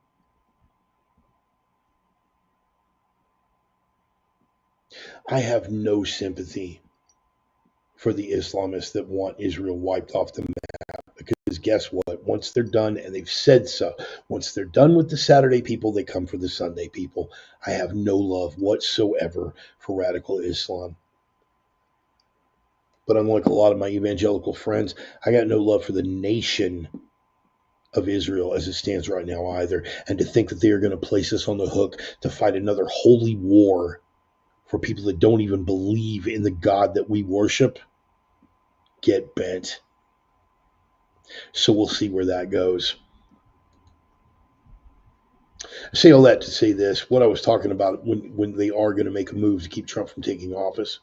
I have no sympathy for the Islamists that want Israel wiped off the map, because guess what? Once they're done, and they've said so, once they're done with the Saturday people, they come for the Sunday people. I have no love whatsoever for radical Islam. But unlike a lot of my evangelical friends, I got no love for the nation of Israel as it stands right now either. And to think that they are going to place us on the hook to fight another holy war for people that don't even believe in the God that we worship, get bent. So we'll see where that goes. I say all that to say this, what I was talking about when they are going to make a move to keep Trump from taking office.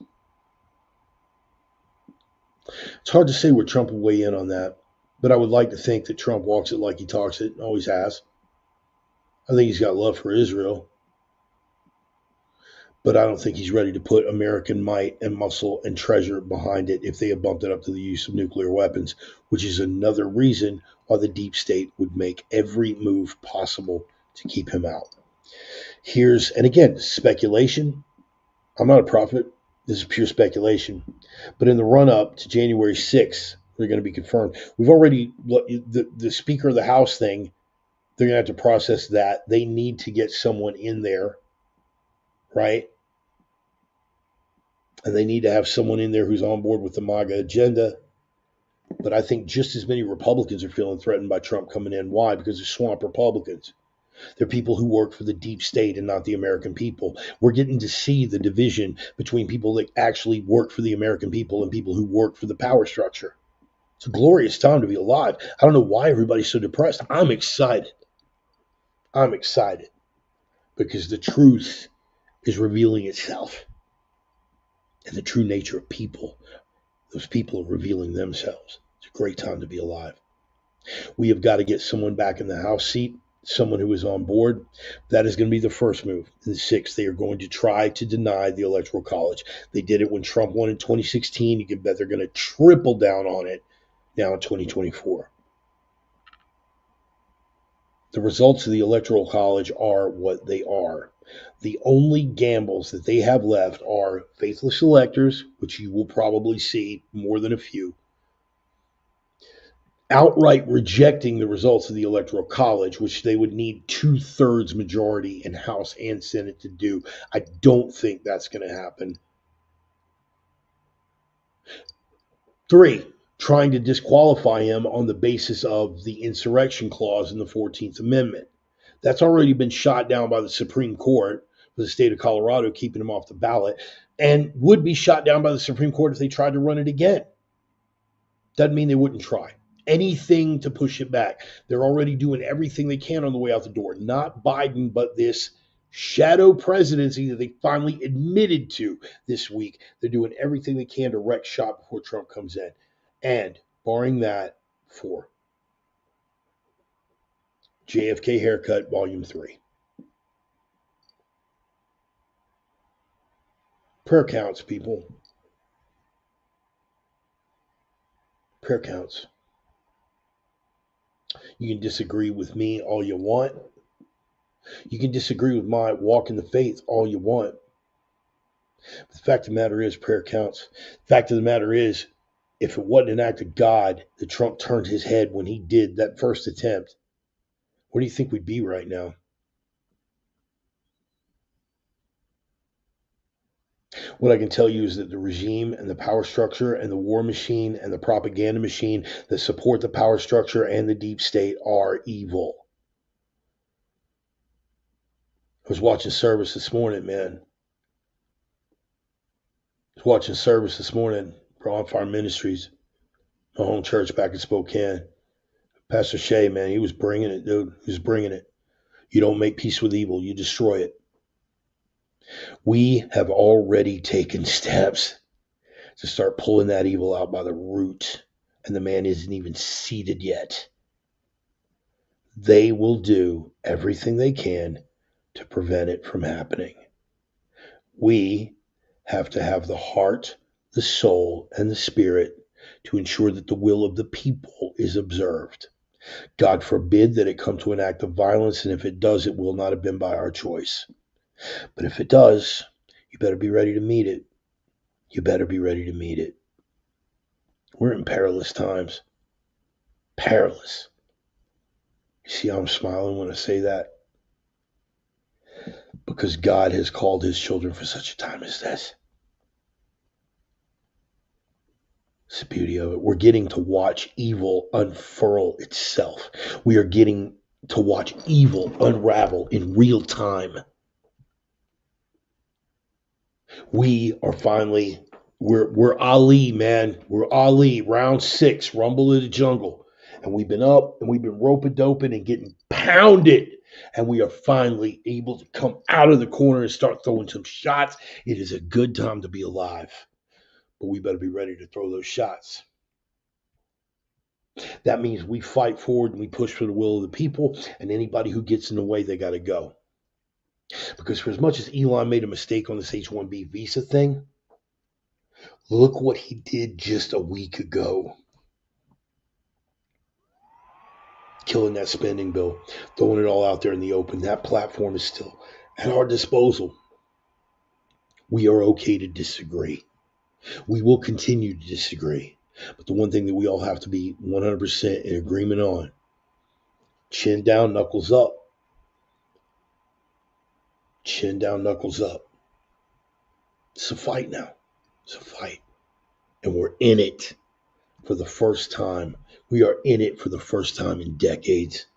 It's hard to say where Trump will weigh in on that, but I would like to think that Trump walks it like he talks it, always has. I think he's got love for Israel, but I don't think he's ready to put American might and muscle and treasure behind it if they have bumped it up to the use of nuclear weapons, which is another reason why the deep state would make every move possible to keep him out. And again, speculation. I'm not a prophet. This is pure speculation. But in the run-up to January 6th, They're going to be confirmed. We've already, the Speaker of the House thing, they're going to have to process that. They need to get someone in there, right? And they need to have someone in there who's on board with the MAGA agenda. But I think just as many Republicans are feeling threatened by Trump coming in. Why? Because they're swamp Republicans. They're people who work for the deep state and not the American people. We're getting to see the division between people that actually work for the American people and people who work for the power structure. It's a glorious time to be alive. I don't know why everybody's so depressed. I'm excited. I'm excited because the truth is revealing itself. And the true nature of people, those people are revealing themselves. It's a great time to be alive. We have got to get someone back in the House seat, someone who is on board. That is going to be the first move. And the sixth, they are going to try to deny the Electoral College. They did it when Trump won in 2016. You can bet they're going to triple down on it now in 2024. The results of the Electoral College are what they are. The only gambles that they have left are faithless electors, which you will probably see more than a few, outright rejecting the results of the Electoral College, which they would need 2/3 majority in House and Senate to do. I don't think that's going to happen. 3, trying to disqualify him on the basis of the insurrection clause in the 14th Amendment. That's already been shot down by the Supreme Court for the state of Colorado, keeping him off the ballot, and would be shot down by the Supreme Court if they tried to run it again. Doesn't mean they wouldn't try. Anything to push it back. They're already doing everything they can on the way out the door. Not Biden, but this shadow presidency that they finally admitted to this week. They're doing everything they can to wreck shop before Trump comes in. And barring that, 4. JFK Haircut, Volume 3. Prayer counts, people. Prayer counts. You can disagree with me all you want. You can disagree with my walk in the faith all you want. But the fact of the matter is, prayer counts. The fact of the matter is, if it wasn't an act of God that Trump turned his head when he did that first attempt, where do you think we'd be right now? What I can tell you is that the regime and the power structure and the war machine and the propaganda machine that support the power structure and the deep state are evil. I was watching service this morning, man. I was watching service this morning for On Fire Ministries, my home church back in Spokane. Pastor Shea, man, he was bringing it, dude. He was bringing it. You don't make peace with evil, you destroy it. We have already taken steps to start pulling that evil out by the root, and the man isn't even seated yet. They will do everything they can to prevent it from happening. We have to have the heart, the soul, and the spirit to ensure that the will of the people is observed. God forbid that it come to an act of violence, and if it does, it will not have been by our choice. But if it does, you better be ready to meet it. You better be ready to meet it. We're in perilous times. Perilous. You see how I'm smiling when I say that? Because God has called his children for such a time as this. It's the beauty of it. We're getting to watch evil unfurl itself. We are getting to watch evil unravel in real time. We are finally, we're Ali, man. We're Ali, round 6, Rumble of the Jungle. And we've been up and we've been rope-a-doping and getting pounded. And we are finally able to come out of the corner and start throwing some shots. It is a good time to be alive. But we better be ready to throw those shots. That means we fight forward and we push for the will of the people. And anybody who gets in the way, they got to go. Because for as much as Elon made a mistake on this H-1B visa thing, look what he did just a week ago. Killing that spending bill, throwing it all out there in the open. That platform is still at our disposal. We are okay to disagree. We will continue to disagree. But the one thing that we all have to be 100% in agreement on, chin down, knuckles up. Chin down, knuckles up. It's a fight now. It's a fight. And we're in it for the first time. We are in it for the first time in decades.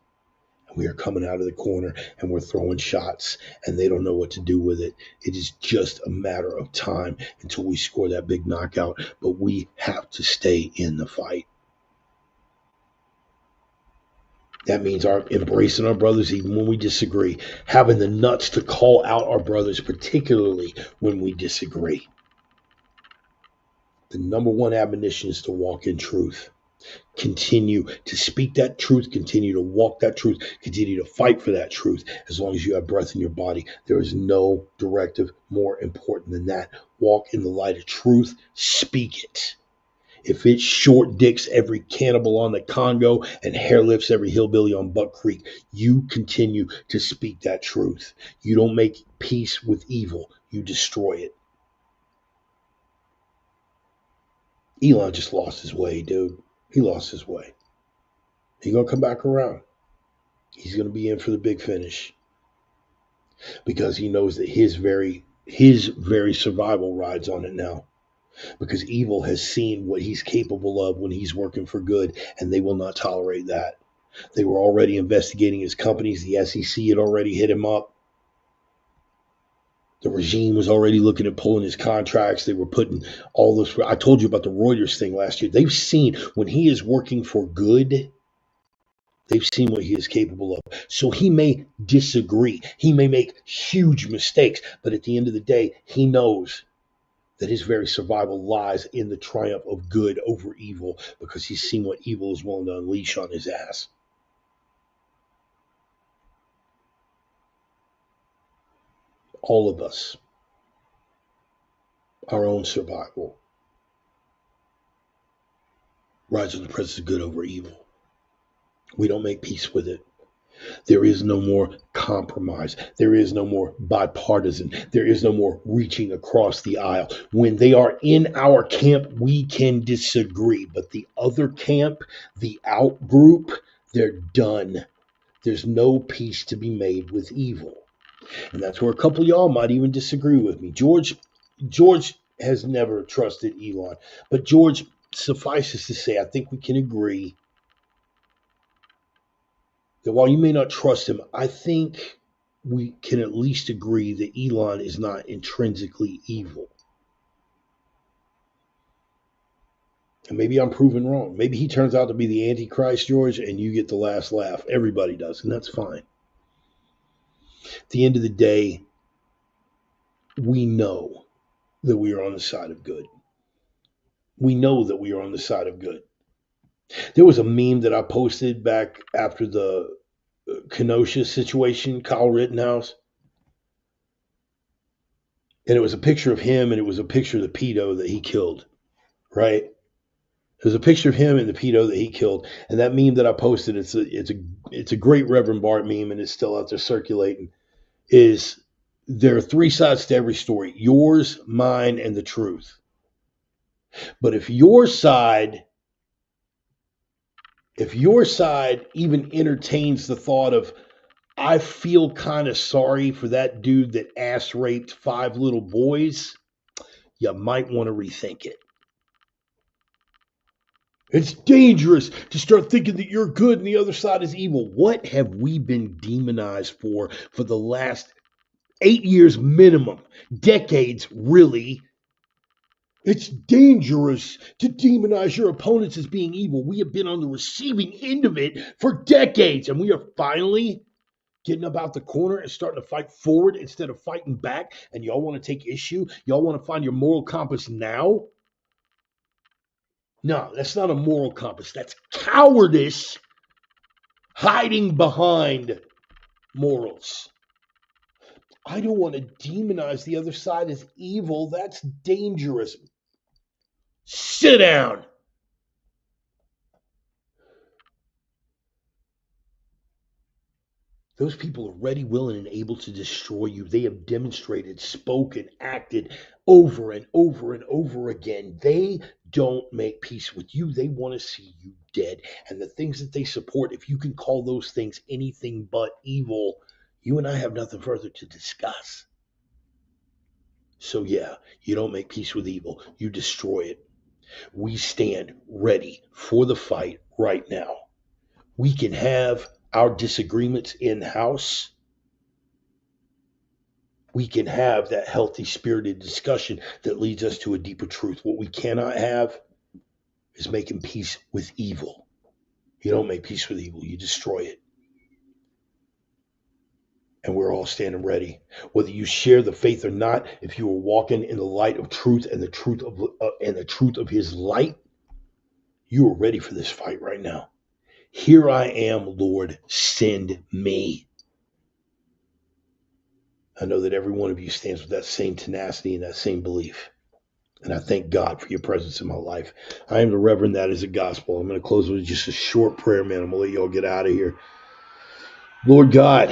And we are coming out of the corner and we're throwing shots and they don't know what to do with it. It is just a matter of time until we score that big knockout. But we have to stay in the fight. That means embracing our brothers even when we disagree, having the nuts to call out our brothers, particularly when we disagree. The number one admonition is to walk in truth. Continue to speak that truth, continue to walk that truth, continue to fight for that truth as long as you have breath in your body. There is no directive more important than that. Walk in the light of truth, speak it. If it short dicks every cannibal on the Congo and hairlifts every hillbilly on Buck Creek, you continue to speak that truth. You don't make peace with evil, you destroy it. Elon just lost his way, dude. He lost his way. He's going to come back around. He's going to be in for the big finish because he knows that his very survival rides on it now. Because evil has seen what he's capable of when he's working for good, and they will not tolerate that. They were already investigating his companies. The SEC had already hit him up. The regime was already looking at pulling his contracts. They were putting all this. I told you about the Reuters thing last year. They've seen when he is working for good, they've seen what he is capable of. So he may disagree. He may make huge mistakes. But at the end of the day, he knows that his very survival lies in the triumph of good over evil because he's seen what evil is willing to unleash on his ass. All of us, our own survival, rides on the presence of good over evil. We don't make peace with it. There is no more compromise. There is no more bipartisan. There is no more reaching across the aisle. When they are in our camp, we can disagree. But the other camp, the out group, they're done. There's no peace to be made with evil. And that's where a couple of y'all might even disagree with me. George has never trusted Elon. But George, suffices to say, I think we can agree that while you may not trust him, I think we can at least agree that Elon is not intrinsically evil. And maybe I'm proven wrong. Maybe he turns out to be the Antichrist, George, and you get the last laugh. Everybody does, and that's fine. At the end of the day, we know that we are on the side of good. We know that we are on the side of good. There was a meme that I posted back after the Kenosha situation, Kyle Rittenhouse. And it was a picture of him and it was a picture of the pedo that he killed, right? There's a picture of him and the pedo that he killed. And that meme that I posted, it's a great Reverend Bart meme and it's still out there circulating, is there are three sides to every story: yours, mine, and the truth. But if your side even entertains the thought of, I feel kind of sorry for that dude that ass raped 5 little boys, you might want to rethink it. It's dangerous to start thinking that you're good and the other side is evil. What have we been demonized for the last 8 years minimum? Decades, really. It's dangerous to demonize your opponents as being evil. We have been on the receiving end of it for decades, and we are finally getting up out the corner and starting to fight forward instead of fighting back. And y'all want to take issue? Y'all want to find your moral compass now? No, that's not a moral compass. That's cowardice hiding behind morals. I don't want to demonize the other side as evil. That's dangerous. Sit down. Those people are ready, willing, and able to destroy you. They have demonstrated, spoken, acted over and over and over again. They don't make peace with you. They want to see you dead. And the things that they support, if you can call those things anything but evil, you and I have nothing further to discuss. So, yeah, you don't make peace with evil, you destroy it. We stand ready for the fight right now. We can have our disagreements in house. We can have that healthy, spirited discussion that leads us to a deeper truth. What we cannot have is making peace with evil. You don't make peace with evil, you destroy it. And we're all standing ready. Whether you share the faith or not, if you are walking in the light of truth and the truth of his light, you are ready for this fight right now. Here I am, Lord, send me. I know that every one of you stands with that same tenacity and that same belief. And I thank God for your presence in my life. I am the Reverend. That is the gospel. I'm going to close with just a short prayer, man. I'm going to let y'all get out of here. Lord God,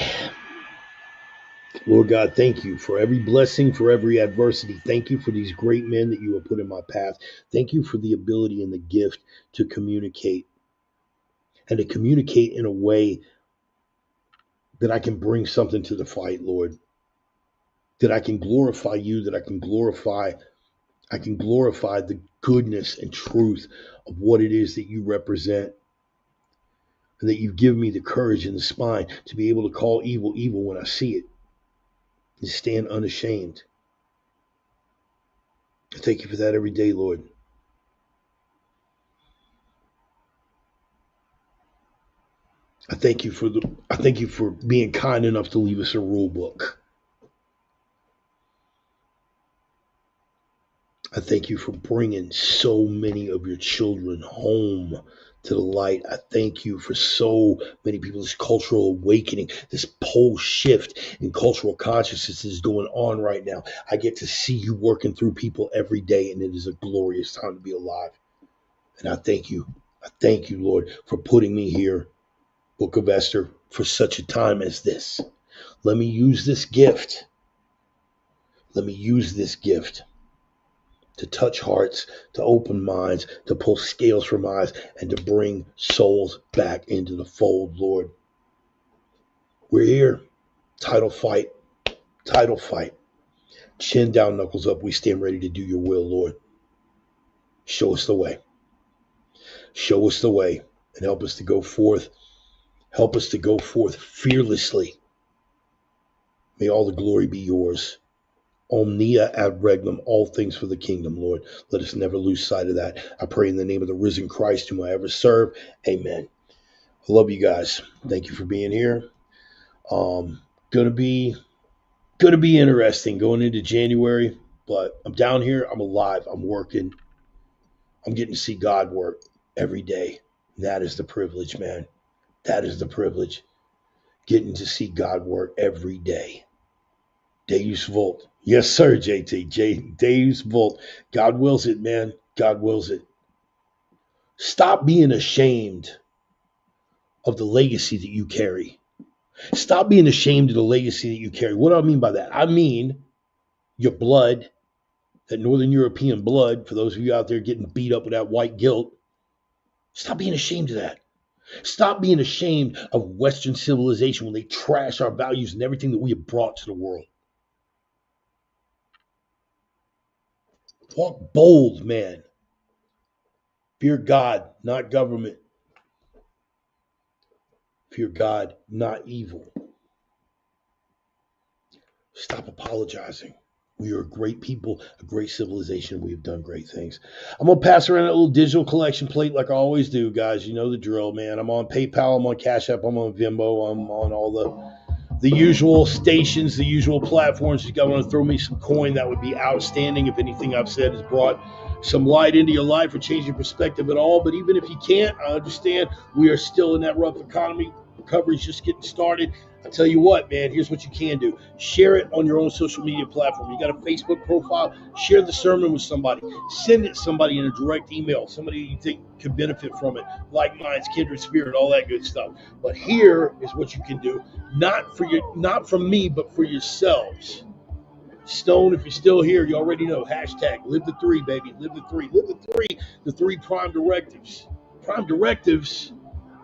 thank you for every blessing, for every adversity. Thank you for these great men that you have put in my path. Thank you for the ability and the gift to communicate, and to communicate in a way that I can bring something to the fight, Lord. That I can glorify you, that I can glorify the goodness and truth of what it is that you represent. And that you've given me the courage and the spine to be able to call evil evil when I see it. And stand unashamed. I thank you for that every day, Lord. I thank you for being kind enough to leave us a rule book. I thank you for bringing so many of your children home to the light. I thank you for so many people, this cultural awakening, this pole shift in cultural consciousness is going on right now. I get to see you working through people every day, and it is a glorious time to be alive. And I thank you. I thank you, Lord, for putting me here, Book of Esther, for such a time as this. Let me use this gift. Let me use this gift to touch hearts, to open minds, to pull scales from eyes, and to bring souls back into the fold, Lord. We're here. Title fight. Title fight. Chin down, knuckles up. We stand ready to do your will, Lord. Show us the way. Show us the way and help us to go forth. Help us to go forth fearlessly. May all the glory be yours. Omnia ad regnum, all things for the kingdom, Lord. Let us never lose sight of that. I pray in the name of the risen Christ whom I ever serve. Amen. I love you guys. Thank you for being here. Gonna be interesting going into January, but I'm down here. I'm alive. I'm working. I'm getting to see God work every day. That is the privilege, man. That is the privilege. Getting to see God work every day. Deus Vult. Yes, sir, JT. Deus Vult. God wills it, man. God wills it. Stop being ashamed of the legacy that you carry. Stop being ashamed of the legacy that you carry. What do I mean by that? I mean your blood, that Northern European blood, for those of you out there getting beat up with that white guilt. Stop being ashamed of that. Stop being ashamed of Western civilization when they trash our values and everything that we have brought to the world. Walk bold, man. Fear God, not government. Fear God, not evil. Stop apologizing. We are a great people, a great civilization. We have done great things. I'm going to pass around a little digital collection plate like I always do, guys. You know the drill, man. I'm on PayPal. I'm on Cash App. I'm on Venmo. I'm on all the usual stations, the usual platforms. If you guys want to throw me some coin, that would be outstanding. If anything I've said has brought some light into your life or changed your perspective at all. But even if you can't, I understand we are still in that rough economy. Recovery's just getting started. I tell you what, man, here's what you can do. Share it on your own social media platform. You got a Facebook profile, share the sermon with somebody. Send it to somebody in a direct email, somebody you think could benefit from it, like minds, kindred spirit, all that good stuff. But here is what you can do, not from me, but for yourselves. Stone, if you're still here, you already know. Hashtag live the three, baby. Live the three. Live the three. The three prime directives. Prime directives.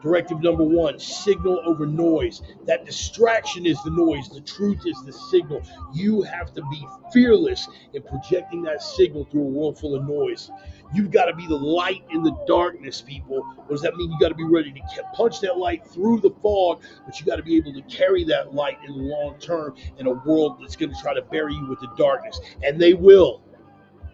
Directive number one, signal over noise. That distraction is the noise. The truth is the signal. You have to be fearless in projecting that signal through a world full of noise. You've got to be the light in the darkness, people. What does that mean? You got to be ready to punch that light through the fog, but you got to be able to carry that light in the long term in a world that's going to try to bury you with the darkness. And they will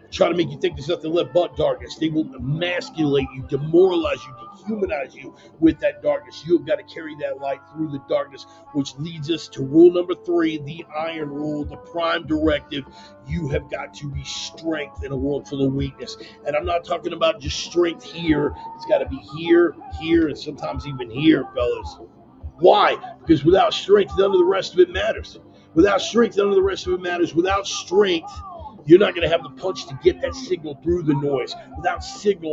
try to make you think there's nothing left but darkness. They will emasculate you, demoralize you, dehumanize you with that darkness. You have got to carry that light through the darkness, which leads us to rule number three, the iron rule, the prime directive. You have got to be strength in a world full of weakness. And I'm not talking about just strength here. It's got to be here, here, and sometimes even here, fellas. Why? Because without strength, none of the rest of it matters. Without strength, none of the rest of it matters. Without strength, you're not going to have the punch to get that signal through the noise. Without strength,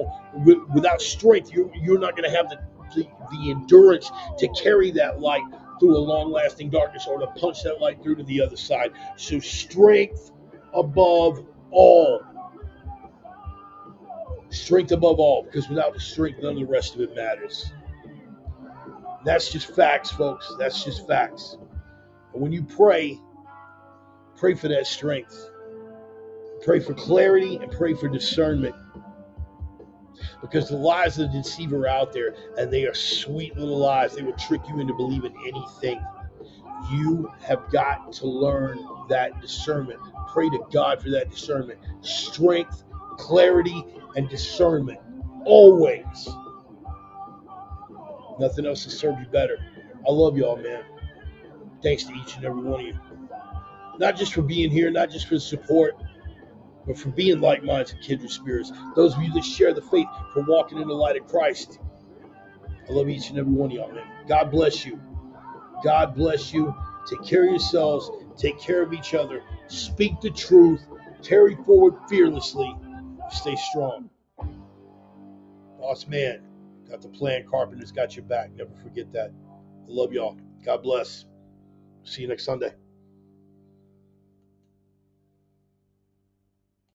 you're not going to have the endurance to carry that light through a long-lasting darkness or to punch that light through to the other side. So strength above all. Strength above all, because without the strength, none of the rest of it matters. That's just facts, folks. That's just facts. And when you pray for that strength. Pray for clarity and pray for discernment. Because the lies of the deceiver are out there, and they are sweet little lies. They will trick you into believing anything. You have got to learn that discernment. Pray to God for that discernment. Strength, clarity, and discernment. Always. Nothing else will serve you better. I love y'all, man. Thanks to each and every one of you. Not just for being here, not just for the support, but for being like-minded and kindred spirits. Those of you that share the faith, for walking in the light of Christ. I love each and every one of y'all, man. God bless you. God bless you. Take care of yourselves. Take care of each other. Speak the truth. Carry forward fearlessly. Stay strong. Boss man, got the plan. Carpenter's got your back. Never forget that. I love y'all. God bless. See you next Sunday.